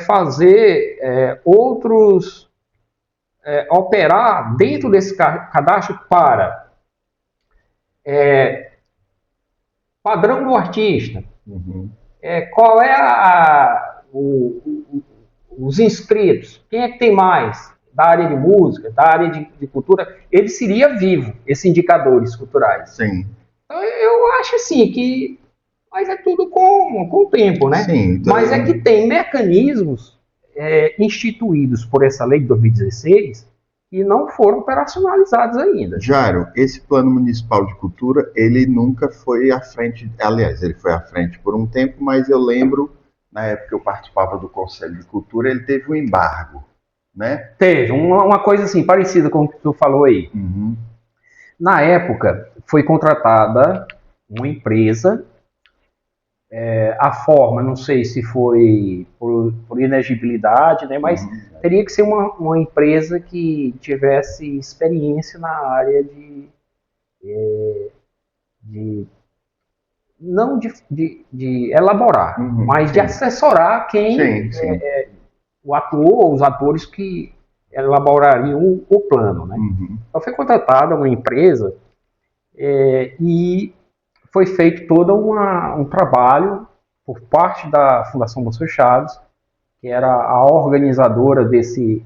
fazer operar dentro desse cadastro para padrão do artista, qual é os inscritos, quem é que tem mais da área de música, da área de cultura. Ele seria vivo, esses indicadores culturais.
Sim.
Então, eu acho assim que... Mas é tudo com o tempo, né?
Sim, então...
Mas é que tem mecanismos instituídos por essa lei de 2016 que não foram operacionalizados ainda.
Jairo, esse plano municipal de cultura, ele nunca foi à frente, aliás, ele foi à frente por um tempo, mas eu lembro, na época que eu participava do Conselho de Cultura, ele teve um embargo, né?
Teve, uma coisa assim, parecida com o que tu falou aí. Na época, foi contratada uma empresa A forma, não sei se foi por inegibilidade, né, mas teria que ser uma empresa que tivesse experiência na área de não de elaborar, mas de assessorar quem o ator ou os atores que elaborariam o plano. Né? Então foi contratada uma empresa e foi feito todo um trabalho por parte da Fundação Bolsa Chaves, que era a organizadora desse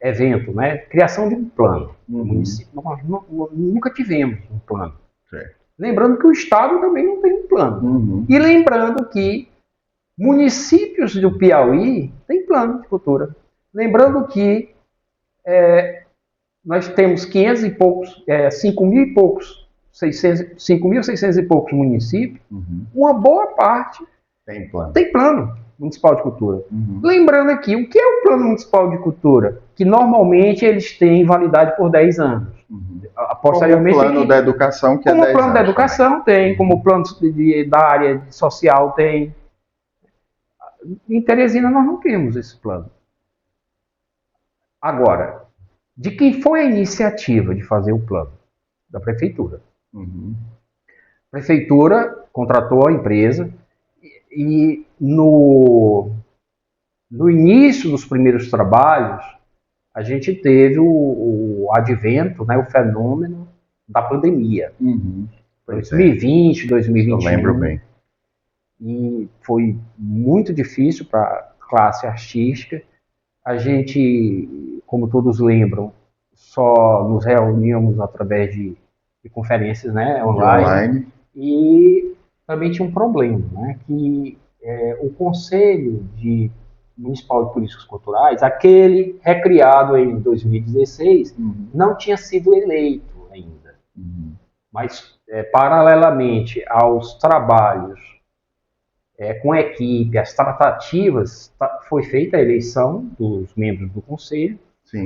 evento, né? Criação de um plano. No município, nós nunca tivemos um plano. Lembrando que o Estado também não tem um plano. E lembrando que municípios do Piauí têm plano de cultura. Lembrando que nós temos 500 e poucos, 5 mil e poucos, 5.600 e poucos municípios, uma boa parte tem plano municipal de cultura. Lembrando aqui, o que é o plano municipal de cultura? Que normalmente eles têm validade por 10 anos.
Posteriormente, como o plano da educação, que é 10 anos. Como o plano
da educação tem, como o plano da área social tem. Em Teresina nós não temos esse plano. Agora, de quem foi a iniciativa de fazer o plano? Da prefeitura. A prefeitura contratou a empresa e no início dos primeiros trabalhos a gente teve o advento, né, o fenômeno da pandemia. 2020, 2021.
Eu lembro bem.
E foi muito difícil para a classe artística. A gente, como todos lembram, só nos reuníamos através de conferências, né, online. E também tinha um problema, né, que o Conselho Municipal de Políticas Culturais, aquele recriado em 2016, não tinha sido eleito ainda. Mas, paralelamente aos trabalhos com a equipe, as tratativas, foi feita a eleição dos membros do Conselho,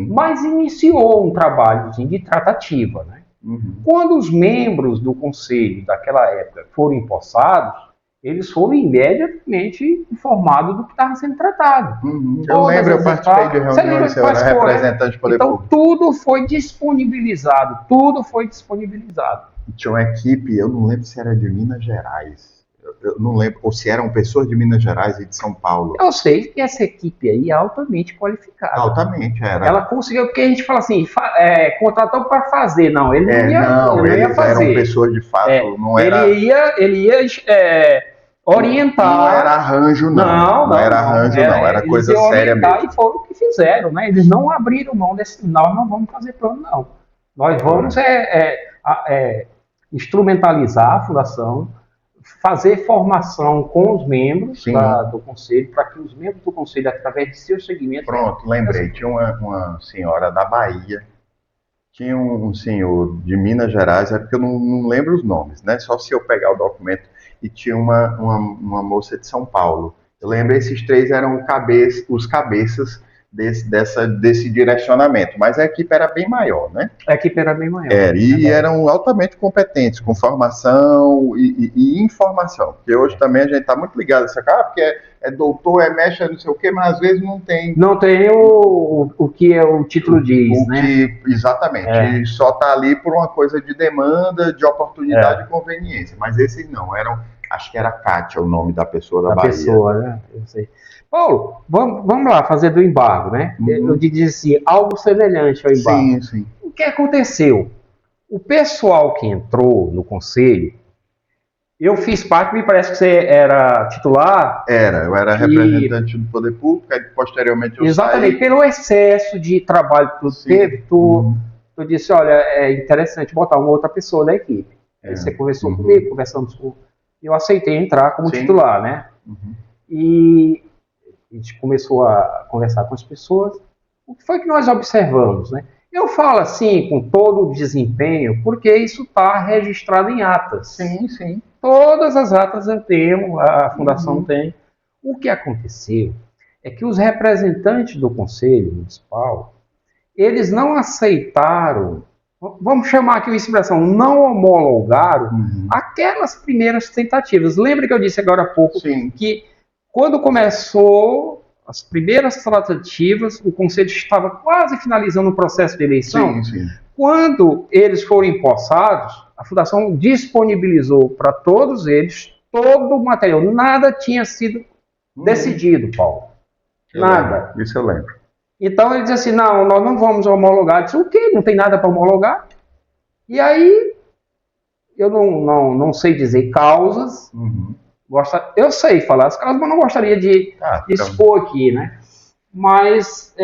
mas iniciou um trabalho de tratativa. Né? Quando os membros do Conselho daquela época foram empossados, eles foram imediatamente informados do que estava sendo tratado.
Eu lembro, eu participei de reuniões, eu era representante do Poder Público.
Então tudo foi disponibilizado,
Tinha uma equipe, eu não lembro se era de Minas Gerais, eu não lembro, ou se eram pessoas de Minas Gerais e de São Paulo.
Eu sei que essa equipe aí é altamente qualificada.
Altamente, era.
Ela conseguiu, porque a gente fala assim, contratou para fazer, não, ele não ia fazer.
Eram pessoas de fato, não era...
Ele ia orientar.
Não era arranjo, não. Era coisa séria mesmo.
E foram o que fizeram, né? Eles não abriram mão desse, nós não vamos fazer plano, não. Nós vamos instrumentalizar a fundação, fazer formação com os membros do Conselho, para que os membros do Conselho, através de seus segmentos...
Pronto, lembrei. Tinha uma senhora da Bahia, tinha um senhor de Minas Gerais, é porque eu não lembro os nomes, né? Só se eu pegar o documento, e tinha uma moça de São Paulo. Eu lembro, esses três eram os cabeças desse direcionamento, mas a equipe era bem maior, né?
A equipe era bem maior.
Eram altamente competentes, com formação e informação, porque hoje também a gente está muito ligado a essa cara, porque é doutor, mestre, não sei o quê, mas às vezes não tem...
Não tem o que o título diz, né?
Exatamente, só está ali por uma coisa de demanda, de oportunidade e conveniência, mas esses não, acho que era Kátia o nome da pessoa da Bahia.
Pessoa, né? Eu sei. Paulo, vamos lá fazer do embargo, né? Eu disse assim, algo semelhante ao embargo.
Sim.
O que aconteceu? O pessoal que entrou no conselho, eu fiz parte, me parece que você era titular.
Eu era representante do Poder Público, aí posteriormente eu
Exatamente, pelo excesso de trabalho que tu teve, tu disse, olha, é interessante botar uma outra pessoa da equipe. Aí você conversou comigo, conversamos com... Eu aceitei entrar como titular, né? E a gente começou a conversar com as pessoas. O que foi que nós observamos, né? Eu falo assim, com todo o desempenho, porque isso está registrado em atas.
Sim.
Todas as atas eu tenho, a Fundação tem. O que aconteceu é que os representantes do Conselho Municipal, eles não aceitaram vamos chamar aqui uma expressão, não homologaram aquelas primeiras tentativas. Lembra que eu disse agora há pouco que quando começou as primeiras tratativas, o Conselho estava quase finalizando o processo de eleição. Quando eles foram empossados, a Fundação disponibilizou para todos eles todo o material. Nada tinha sido decidido, Paulo. Nada.
Isso eu lembro.
Então ele disse assim, não, nós não vamos homologar. Eu disse, o quê? Não tem nada para homologar? E aí, eu não sei dizer causas. Eu sei falar as causas, mas não gostaria de expor aqui, né? Mas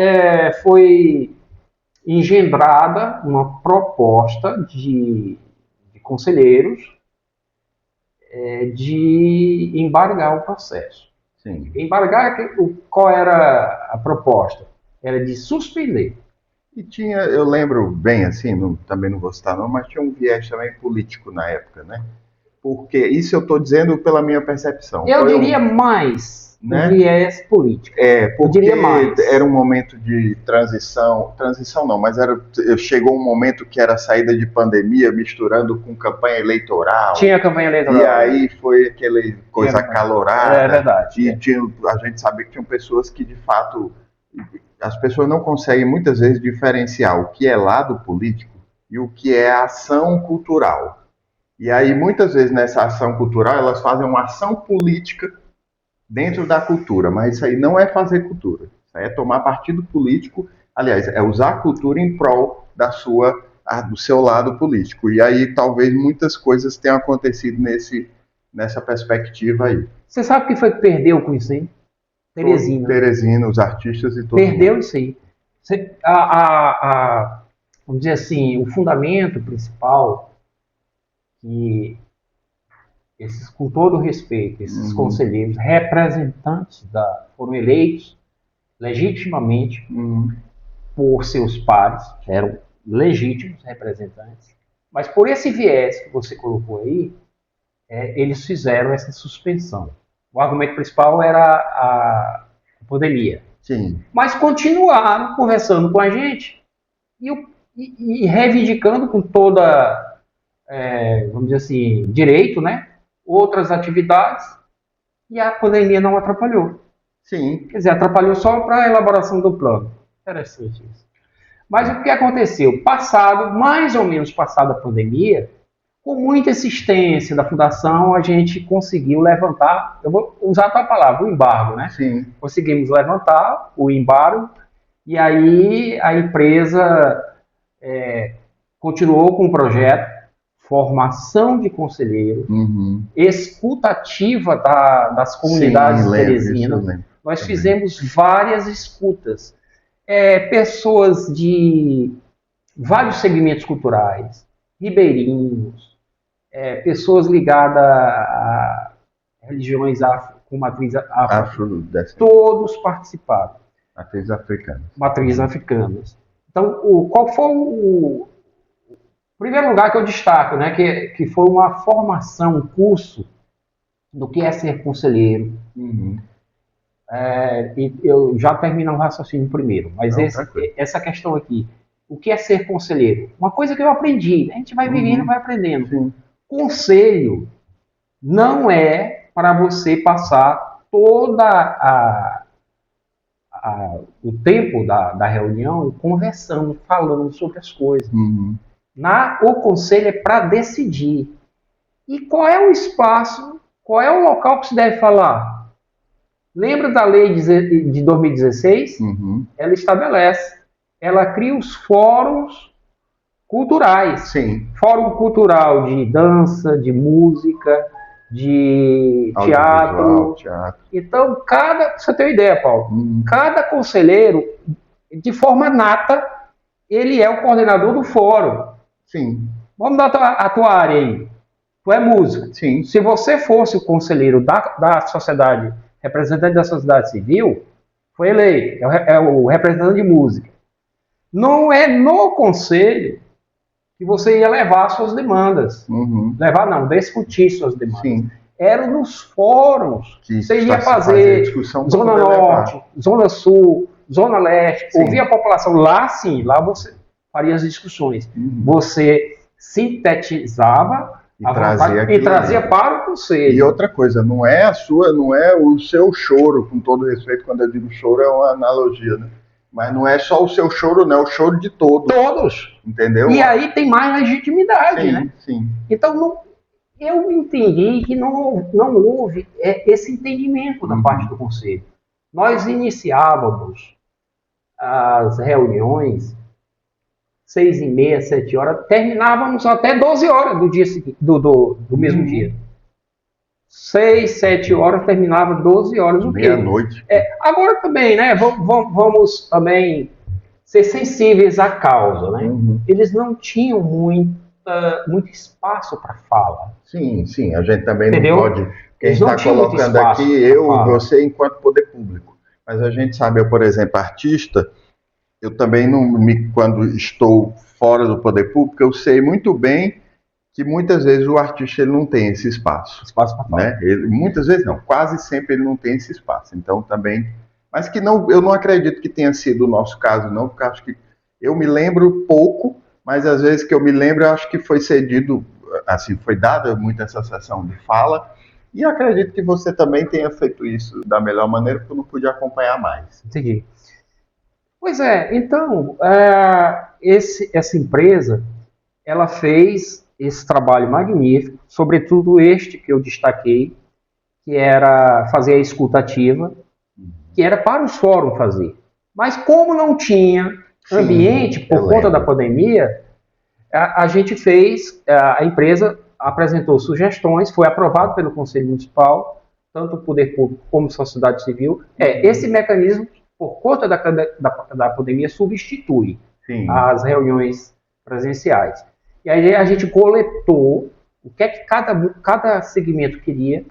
foi engendrada uma proposta de conselheiros de embargar o processo. Embargar, qual era a proposta? Era de suspender.
E tinha, eu lembro bem, assim, também não vou citar não, mas tinha um viés também político na época, né? Porque isso eu estou dizendo pela minha percepção.
Eu diria mais, né? Viés político.
Porque era um momento de transição não, mas chegou um momento que era a saída de pandemia misturando com campanha eleitoral.
Tinha campanha eleitoral.
E aí foi aquela coisa acalorada.
É verdade.
E a gente sabia que tinham pessoas que, de fato, as pessoas não conseguem muitas vezes diferenciar o que é lado político e o que é ação cultural. E aí, muitas vezes, nessa ação cultural, elas fazem uma ação política dentro da cultura, mas isso aí não é fazer cultura. Isso aí é tomar partido político, aliás, é usar a cultura em prol do seu lado político. E aí, talvez, muitas coisas tenham acontecido nessa perspectiva aí.
Você sabe o que foi que perdeu com isso aí?
Teresina, os artistas e tudo.
Perdeu isso aí. Vamos dizer assim, o fundamento principal que com todo respeito, esses conselheiros, representantes foram eleitos legitimamente por seus pares, eram legítimos representantes, mas por esse viés que você colocou aí, eles fizeram essa suspensão. O argumento principal era a pandemia. Mas continuaram conversando com a gente e reivindicando com toda, vamos dizer assim, direito, né? Outras atividades, e a pandemia não atrapalhou. Quer dizer, atrapalhou só para a elaboração do plano. Interessante isso. Mas o que aconteceu? Mais ou menos passada a pandemia, com muita insistência da Fundação, a gente conseguiu levantar, eu vou usar a tua palavra, o embargo, né? Conseguimos levantar o embargo, e aí a empresa continuou com o projeto, formação de conselheiros, escutativa das comunidades teresinas. Nós fizemos várias escutas. Pessoas de vários segmentos culturais, ribeirinhos, pessoas ligadas a religiões com matriz afro, todos participaram. Matrizes africanas. Então, qual foi o primeiro lugar que eu destaco, né, que foi uma formação, um curso do que é ser conselheiro. E eu já termino o raciocínio primeiro, mas essa questão aqui, o que é ser conselheiro? Uma coisa que eu aprendi, a gente vai vivendo, vai aprendendo. Conselho não é para você passar toda o tempo da reunião conversando, falando sobre as coisas. O conselho é para decidir. E qual é o espaço, qual é o local que se deve falar? Lembra da lei de 2016? Ela estabelece, ela cria os fóruns culturais. Fórum cultural de dança, de música, de teatro. Então, pra você ter uma ideia, Paulo, cada conselheiro, de forma nata, ele é o coordenador do fórum. Vamos dar a tua área aí. Tu é músico. Se você fosse o conselheiro da sociedade, representante da sociedade civil, foi eleito. É o representante de música. Não é no conselho que você ia levar suas demandas. Levar não, discutir suas demandas. Era nos fóruns. Você ia fazer Zona Norte, Zona Sul, Zona Leste, ouvir a população. Lá sim, lá você as discussões. Você sintetizava a vontade e trazia para o conselho.
E outra coisa, não é o seu choro, com todo respeito, quando eu digo choro é uma analogia, né? Mas não é só o seu choro, não, é o choro de todos.
Todos.
Entendeu?
E aí tem mais legitimidade,
sim,
né?
Sim.
Então, eu entendi que não houve esse entendimento da parte do conselho. Nós iniciávamos as reuniões 6h30, 7h, terminávamos até 12 horas do dia seguinte, do mesmo dia. 6, 7 horas, terminava 12 horas.
Meia-noite.
Agora também, né? Vamos também ser sensíveis à causa, né? Eles não tinham muito espaço para fala.
Sim, a gente também
Entendeu?
não pode. Quem está colocando aqui, eu e você, enquanto poder público. Mas a gente sabe, eu, por exemplo, artista, eu também quando estou fora do poder público, eu sei muito bem que muitas vezes o artista ele não tem esse espaço.
Espaço para falar.
Né? Muitas vezes não, quase sempre ele não tem esse espaço. Então também. Mas que não, eu não acredito que tenha sido o nosso caso, não, porque acho que eu me lembro pouco, mas às vezes que eu me lembro, eu acho que foi cedido, assim, foi dada muita essa sessão de fala. E eu acredito que você também tenha feito isso da melhor maneira, porque eu não pude acompanhar mais.
Entendi. Pois é, então, essa empresa, ela fez esse trabalho magnífico, sobretudo este que eu destaquei, que era fazer a escutativa, que era para os fóruns fazer. Mas como não tinha ambiente por conta da pandemia, a gente fez, a empresa apresentou sugestões, foi aprovado pelo Conselho Municipal, tanto o Poder Público como a sociedade civil. Esse mecanismo, por conta da pandemia, substitui as reuniões presenciais. E aí a gente coletou o que é que cada segmento queria.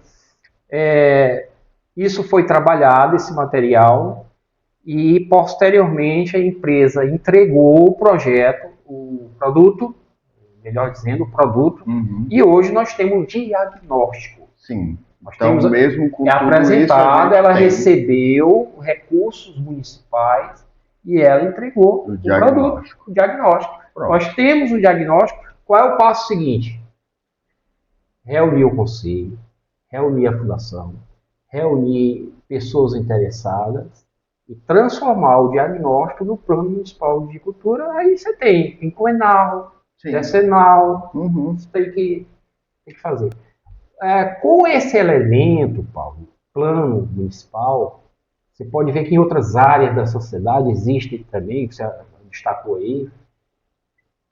Isso foi trabalhado, esse material, e posteriormente a empresa entregou o produto, melhor dizendo, o produto, e hoje nós temos um diagnóstico.
Sim.
Nós
então,
temos
mesmo com
apresentado, ela recebeu recursos municipais e ela entregou o produto, o diagnóstico. Pronto. Nós temos um diagnóstico. Qual é o passo seguinte? Reunir o conselho, reunir a fundação, reunir pessoas interessadas e transformar o diagnóstico no Plano Municipal de Cultura. Aí você tem quinquenal, decenal, você tem que fazer. Com esse elemento, Paulo, plano municipal, você pode ver que em outras áreas da sociedade existe também, que você destacou aí,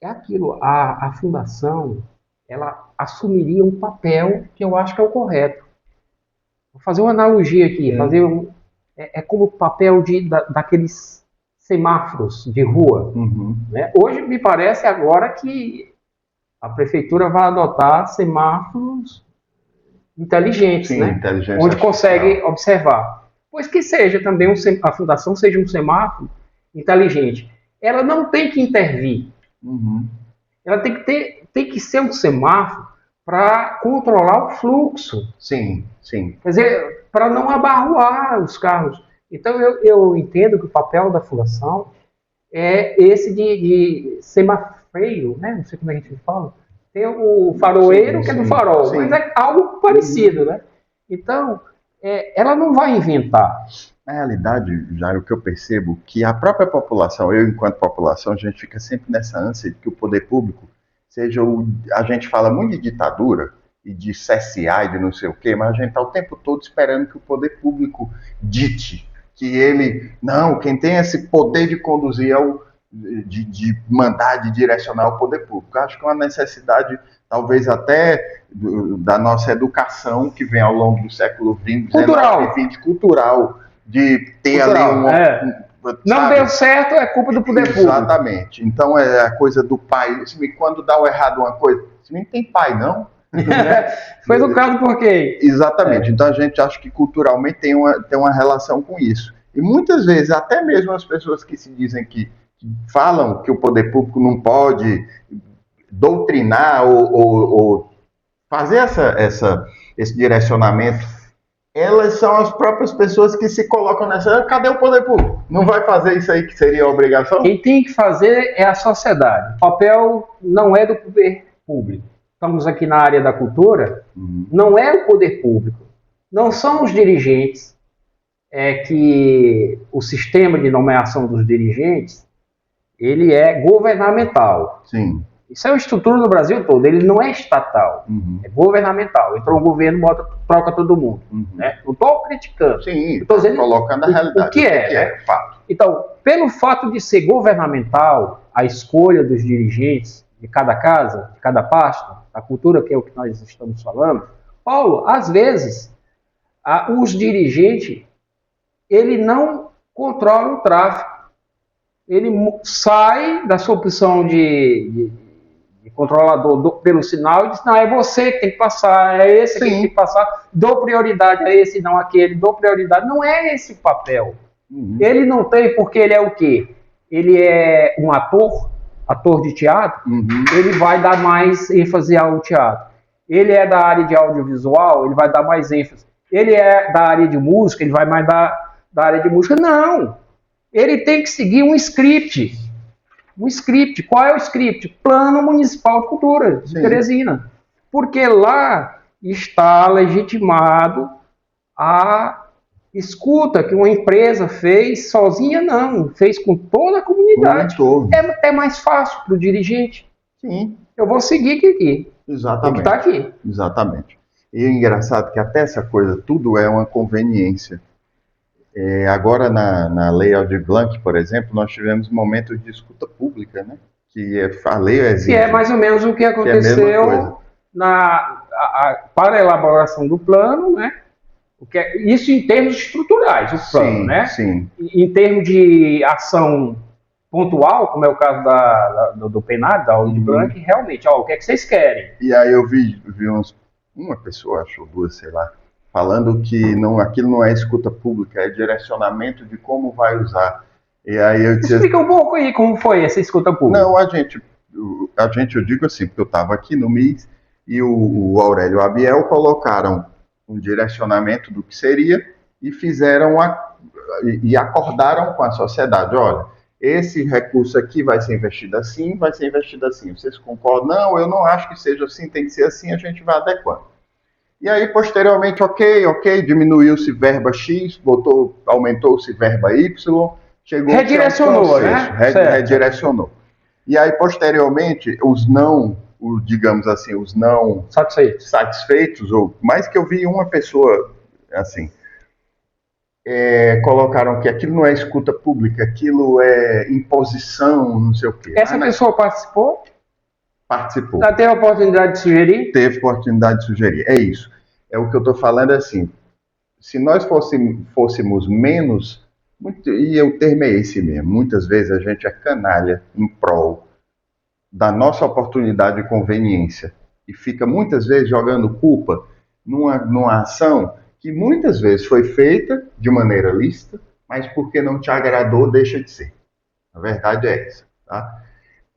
é aquilo, a fundação, ela assumiria um papel que eu acho que é o correto. Vou fazer uma analogia aqui, é como o papel daqueles semáforos de rua. Né? Hoje me parece agora que a prefeitura vai adotar semáforos inteligentes, né? Onde consegue observar. Pois que seja também a fundação seja um semáforo inteligente. Ela não tem que intervir. Ela tem que ser um semáforo para controlar o fluxo.
Sim.
Quer dizer, para não abarroar os carros. Então eu entendo que o papel da fundação é esse de semafreio, né? Não sei como é que a gente fala. Tem o faroeiro, que é do farol, mas é algo parecido, né? Então, ela não vai inventar.
Na realidade, Jairo, o que eu percebo que a própria população, eu enquanto população, a gente fica sempre nessa ânsia de que o poder público seja a gente fala muito de ditadura e de CSA e de não sei o quê, mas a gente está o tempo todo esperando que o poder público dite, que ele, não, quem tem esse poder de conduzir é o de mandar, de direcionar o poder público. Eu acho que é uma necessidade, talvez até da nossa educação, que vem ao longo do século XX, cultural, de ter ali
não deu certo, é culpa do poder público.
Exatamente. Então é a coisa do pai. Quando dá o errado uma coisa, esse menino tem pai, não?
Foi educado por quê?
Exatamente. Então a gente acha que culturalmente tem uma relação com isso. E muitas vezes, até mesmo as pessoas que se dizem que falam que o poder público não pode doutrinar ou fazer esse direcionamento elas são as próprias pessoas que se colocam nessa. Cadê o poder público? Não vai fazer isso aí que seria a obrigação?
Quem tem que fazer é a sociedade. O papel não é do poder público. Estamos aqui na área da cultura, não é o poder público, não são os dirigentes, é que o sistema de nomeação dos dirigentes, ele é governamental.
Sim.
Isso é uma estrutura do Brasil todo, ele não é estatal, é governamental. Entrou um governo, troca todo mundo. Né? Não estou criticando.
Sim,
estou dizendo
colocando a realidade.
O que é
fato.
Então, pelo fato de ser governamental, a escolha dos dirigentes de cada casa, de cada pasta, a cultura, que é o que nós estamos falando, Paulo, às vezes, os dirigentes, ele não controla o tráfego. Ele sai da sua opção de controlador pelo sinal e diz, não, é você que tem que passar, é esse que tem que passar, dou prioridade a esse, não aquele, dou prioridade. Não é esse o papel. Ele não tem, porque ele é o quê? Ele é um ator de teatro, ele vai dar mais ênfase ao teatro. Ele é da área de audiovisual, ele vai dar mais ênfase. Ele é da área de música, ele vai mais da área de música. Não! Ele tem que seguir um script. Um script. Qual é o script? Plano Municipal de Cultura de Teresina. Porque lá está legitimado a escuta que uma empresa fez sozinha, não. Fez com toda a comunidade. É até mais fácil para o dirigente.
Sim.
Eu vou seguir aqui.
Exatamente.
Tem que estar aqui.
Exatamente. E é engraçado que até essa coisa, tudo é uma conveniência. Agora, na Lei Aldir Blanc, por exemplo, nós tivemos momentos de escuta pública, né? Que a lei exige.
Que é mais ou menos o que aconteceu para a elaboração do plano, né? Isso em termos estruturais, o plano, né?
Sim.
Em termos de ação pontual, como é o caso do PNAD, da Aldir Blanc, realmente, o que é que vocês querem?
E aí eu vi uma pessoa, acho, ou duas, sei lá, falando que aquilo não é escuta pública, é direcionamento de como vai usar. E aí eu disse,
explica um pouco aí como foi essa escuta pública.
Não, eu digo assim, porque eu estava aqui no MIS e o Aurélio e o Abiel colocaram um direcionamento do que seria e fizeram e acordaram com a sociedade, olha, esse recurso aqui vai ser investido assim, vai ser investido assim. Vocês concordam? Não, eu não acho que seja assim, tem que ser assim, a gente vai adequando. E aí, posteriormente, ok, diminuiu-se verba X, aumentou-se verba Y, chegou...
Redirecionou, né?
Redirecionou. E aí, posteriormente, digamos assim, os não satisfeitos, ou mais que eu vi uma pessoa, assim, colocaram que aquilo não é escuta pública, aquilo é imposição, não sei o quê.
Essa pessoa participou?
Participou.
Já teve a oportunidade de sugerir?
Teve oportunidade de sugerir. É isso. É o que eu estou falando, assim, se nós fôssemos menos, e eu termei esse mesmo, muitas vezes a gente é canalha em prol da nossa oportunidade de conveniência e fica muitas vezes jogando culpa numa ação que muitas vezes foi feita de maneira lícita, mas porque não te agradou, deixa de ser. A verdade é essa, tá?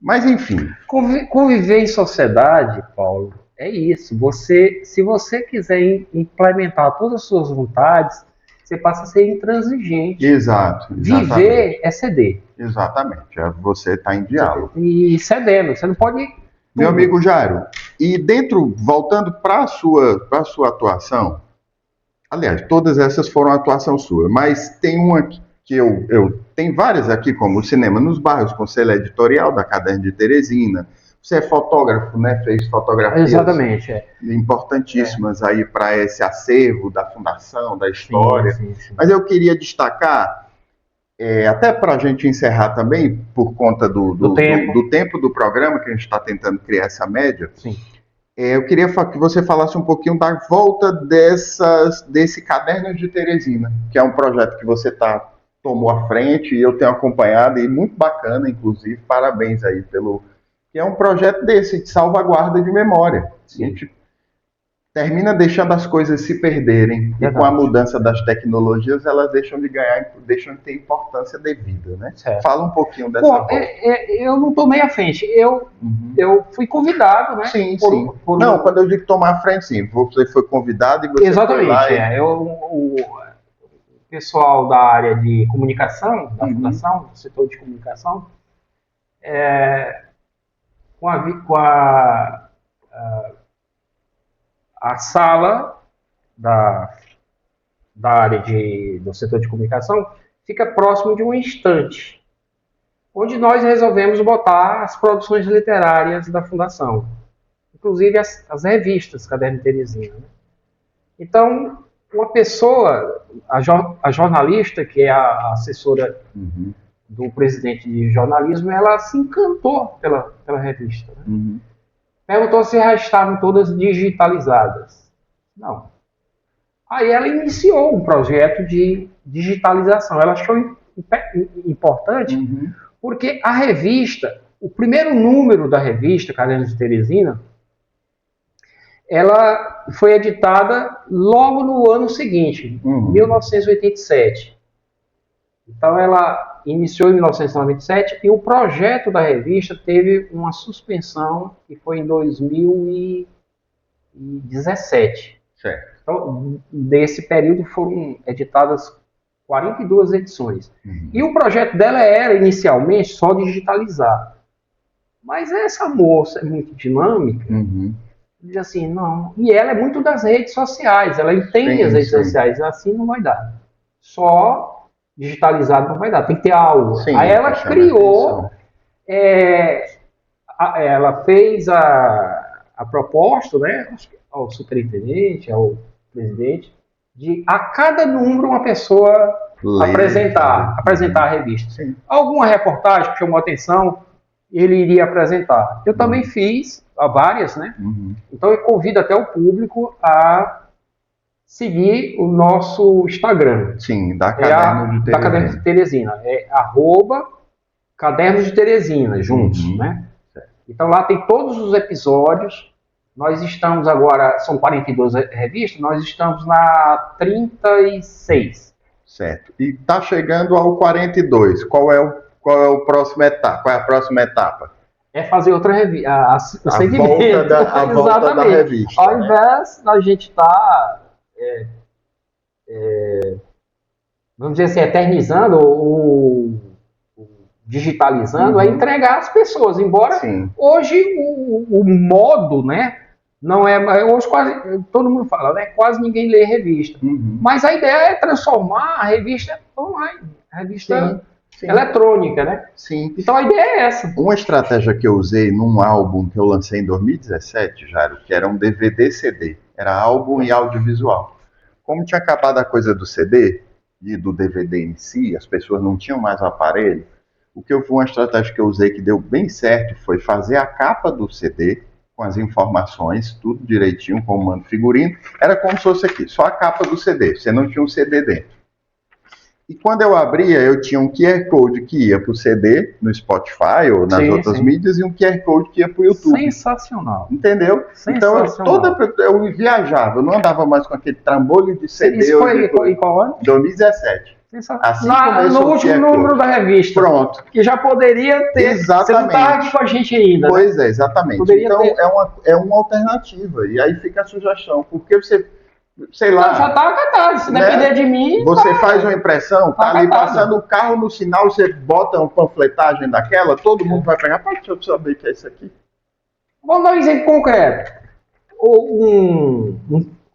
Mas, enfim.
Conviver em sociedade, Paulo, é isso. Se você quiser implementar todas as suas vontades, você passa a ser intransigente.
Exato.
Viver é ceder.
Exatamente. Você está em diálogo.
E cedendo. Você não pode...
Meu amigo Jairo, e voltando para a sua atuação, aliás, todas essas foram atuação sua, mas tem uma que eu tem várias aqui, como o Cinema nos Bairros, Conselho Editorial da Caderno de Teresina. Você é fotógrafo, né? Fez fotografias importantíssimas aí para esse acervo da fundação, da história. Sim. Mas eu queria destacar, até para a gente encerrar também, por conta do tempo do programa, que a gente está tentando criar essa média.
Sim.
Eu queria que você falasse um pouquinho da volta desse Caderno de Teresina, que é um projeto que você tomou à frente e eu tenho acompanhado, e muito bacana, inclusive, parabéns aí que é um projeto desse, de salvaguarda de memória. Sim. A gente termina deixando as coisas se perderem.
Verdade.
E com a mudança das tecnologias, elas deixam de ganhar, deixam de ter importância devida, né?
Certo.
Fala um pouquinho dessa
Bom,
volta.
eu não tomei a frente. Eu fui convidado, né?
Sim. Não, quando eu digo tomar a frente, sim. Você foi convidado e você
Exatamente.
foi lá
O pessoal da área de comunicação, da fundação, do setor de comunicação, com a sala da área do setor de comunicação fica próximo de um estante, onde nós resolvemos botar as produções literárias da fundação, inclusive as revistas Caderno de Teresina. Né? Então, uma pessoa, a jornalista, que é a assessora do presidente de jornalismo, ela se encantou pela revista. Né? Perguntou se já estavam todas digitalizadas. Não. Aí ela iniciou um projeto de digitalização. Ela achou importante porque a revista, o primeiro número da revista, Caderno de Teresina, ela foi editada logo no ano seguinte, 1987. Então ela iniciou em 1997 e o projeto da revista teve uma suspensão que foi em 2017.
Certo.
Então, nesse período foram editadas 42 edições. E o projeto dela era, inicialmente, só digitalizar. Mas essa moça é muito dinâmica, diz assim, não. E ela é muito das redes sociais, ela entende as redes sociais, assim não vai dar. Só digitalizado não vai dar, tem que ter algo.
Sim,
aí ela criou, ela fez a proposta, né, ao superintendente, ao presidente, de a cada número uma pessoa apresentar a revista.
Sim.
Alguma reportagem que chamou a atenção, ele iria apresentar. Eu também fiz várias, né? Então eu convido até o público a seguir o nosso Instagram.
Sim, da Caderno de Teresina.
Da Caderno de Teresina. É @Cadernos de Teresina, juntos, né? Então lá tem todos os episódios. Nós estamos agora, são 42 revistas, nós estamos na 36.
Certo. E está chegando ao 42. Qual é o próximo etapa? Qual é a próxima etapa?
É fazer outra revista.
A volta da revista.
Ao invés da gente estar, vamos dizer assim, eternizando ou digitalizando, é entregar às pessoas. Embora hoje o modo, né? Não é, hoje quase todo mundo fala, né? Quase ninguém lê revista. Mas a ideia é transformar a revista online, a revista eletrônica, né?
Sim.
Então a ideia é essa.
Uma estratégia que eu usei num álbum que eu lancei em 2017, Jairo, que era um DVD-CD, era álbum e audiovisual. Como tinha acabado a coisa do CD e do DVD em si, as pessoas não tinham mais o aparelho, uma estratégia que eu usei que deu bem certo foi fazer a capa do CD com as informações, tudo direitinho, com o mando figurino. Era como se fosse aqui, só a capa do CD, você não tinha um CD dentro. E quando eu abria, eu tinha um QR Code que ia para o CD, no Spotify ou nas outras mídias, e um QR Code que ia para o YouTube.
Sensacional.
Entendeu?
Sensacional.
Então, eu viajava, eu não andava mais com aquele trambolho de CD.
Isso foi em qual ano?
2017. Assim
no último número da revista.
Pronto.
Que já poderia ter.
Exatamente.
Você não estava aqui com a gente ainda.
Pois
né?
é, exatamente.
Poderia
então,
ter...
é uma alternativa. E aí fica a sugestão. Porque você, sei lá...
Não, já está acatado. Se depender de mim...
Você faz uma impressão, tá ali passando o carro no sinal, você bota uma panfletagem daquela, todo mundo vai pegar. Deixa eu saber o que é isso aqui.
Vamos dar um exemplo concreto.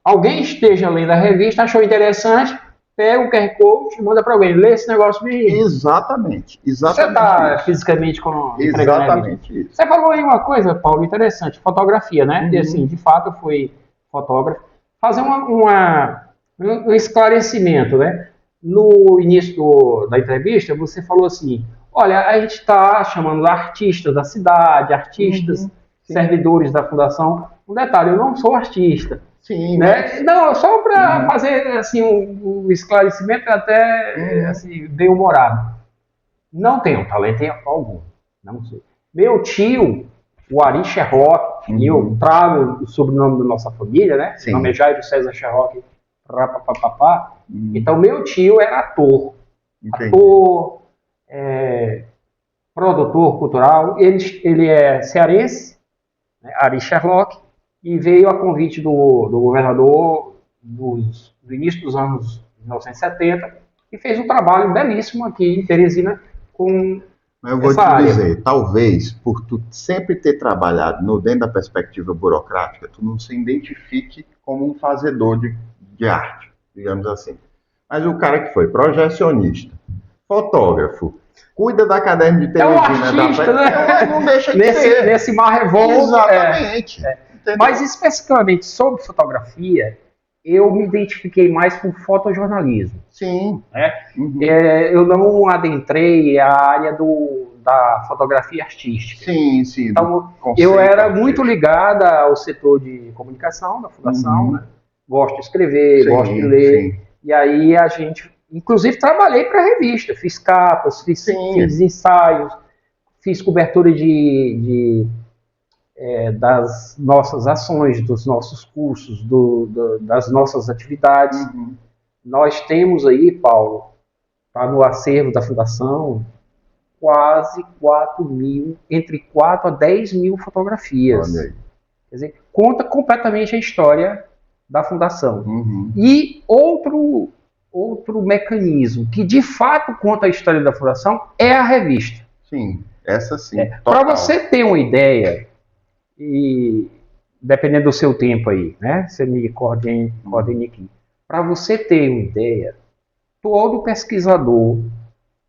Alguém esteja lendo a revista, achou interessante... Pega o QR Code e manda para alguém. Lê esse negócio de...
Exatamente.
Você está fisicamente com...
Exatamente isso.
Você falou aí uma coisa, Paulo, interessante. Fotografia, né? E assim, de fato, eu fui fotógrafo. Fazer um esclarecimento, né? No início da entrevista, você falou assim, olha, a gente está chamando artistas da cidade, artistas, servidores da fundação. Um detalhe, eu não sou artista.
Sim,
né? Não, só para fazer assim, um esclarecimento até assim, bem humorado. Não tenho talento algum. Não sei. Meu tio o Ari Sherlock, e eu trago o sobrenome da nossa família, né?
Sim.
O nome é Jairo César Sherlock. Então, meu tio era ator.
Entendi.
Ator, produtor cultural. Ele é cearense, né? Ari Sherlock, e veio a convite do governador do início dos anos 1970 e fez um trabalho belíssimo aqui em Teresina com
Eu vou
essa
te
área.
dizer, talvez por tu sempre ter trabalhado dentro da perspectiva burocrática, tu não se identifique como um fazedor de arte, digamos assim. Mas o cara que foi projecionista, fotógrafo, cuida da caderno de
É um
Teresina,
artista, né?
não deixa de ser.
Nesse mar revolto.
Exatamente. Entendeu?
Mas especificamente sobre fotografia, eu me identifiquei mais com fotojornalismo.
Sim.
Né?
Uhum.
Eu não adentrei a área da fotografia artística.
Sim, sim.
Então, eu era muito ligada ao setor de comunicação da fundação, né? Gosto de escrever,
Sim,
gosto de ler.
sim.
E aí a gente, inclusive, trabalhei para a revista, fiz capas, fiz ensaios, fiz cobertura das nossas ações, dos nossos cursos, das nossas atividades.
Uhum.
Nós temos aí, Paulo, tá no acervo da fundação, quase 4.000, entre 4 a 10 mil fotografias.
Olha aí.
Quer dizer, conta completamente a história da fundação.
Uhum.
E outro mecanismo que de fato conta a história da fundação é a revista.
Sim, essa sim.
Para você ter uma ideia, e dependendo do seu tempo aí, né? Você me coordene aqui. Para você ter uma ideia, todo pesquisador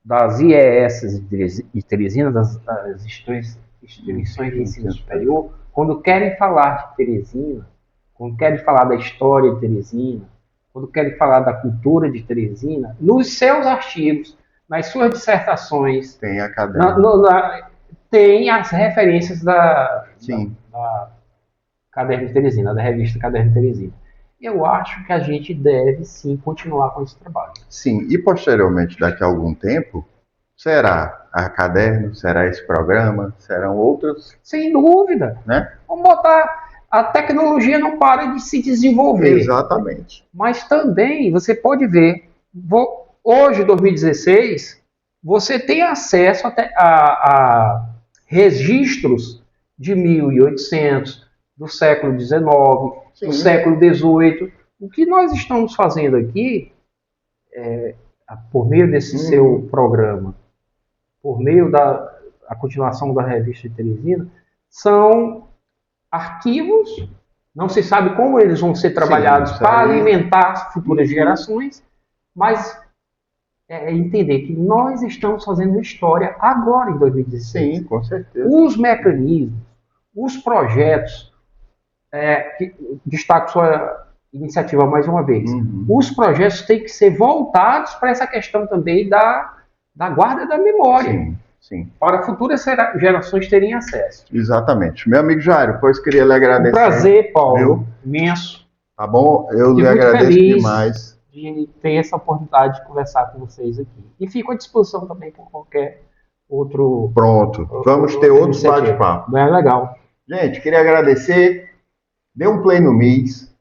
das IES de Teresina, das instituições de ensino superior, quando querem falar de Teresina, quando querem falar da história de Teresina, quando querem falar da cultura de Teresina, nos seus artigos, nas suas dissertações,
tem a caderno.
Tem as referências da Caderno de Teresina, da revista Caderno de Teresina. Eu acho que a gente deve, sim, continuar com esse trabalho.
Sim, e posteriormente, daqui a algum tempo, será a caderno, será esse programa, serão outros?
Sem dúvida.
Né?
Vamos botar... A tecnologia não para de se desenvolver.
Exatamente.
Mas também, você pode ver, hoje, 2016, você tem acesso a registros de 1800, do século XIX, do século XVIII. O que nós estamos fazendo aqui, por meio desse seu programa, por meio da continuação da revista de Teresina, são arquivos, não se sabe como eles vão ser trabalhados para alimentar futuras gerações, mas entender que nós estamos fazendo história agora, em 2016.
Sim, com certeza.
Os mecanismos, os projetos, destaco sua iniciativa mais uma vez, os projetos têm que ser voltados para essa questão também da guarda da memória.
Sim. Sim.
Para futuras gerações terem acesso.
Exatamente. Meu amigo Jairo, pois queria lhe agradecer.
Um prazer, Paulo. Imenso.
Tá bom? Eu lhe agradeço demais.
De ter essa oportunidade de conversar com vocês aqui. E fico à disposição também por qualquer outro...
Pronto. Vamos ter outros bate-papo.
Bem legal.
Gente, queria agradecer. Dê um play no MIS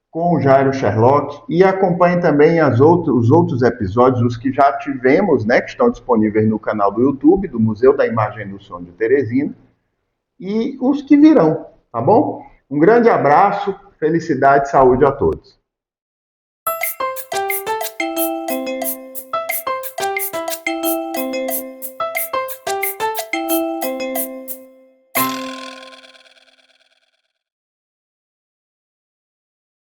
com o Jairo Sherlock e acompanhe também os outros episódios, os que já tivemos, né, que estão disponíveis no canal do YouTube, do Museu da Imagem e do Som de Teresina, e os que virão, tá bom? Um grande abraço, felicidade e saúde a todos.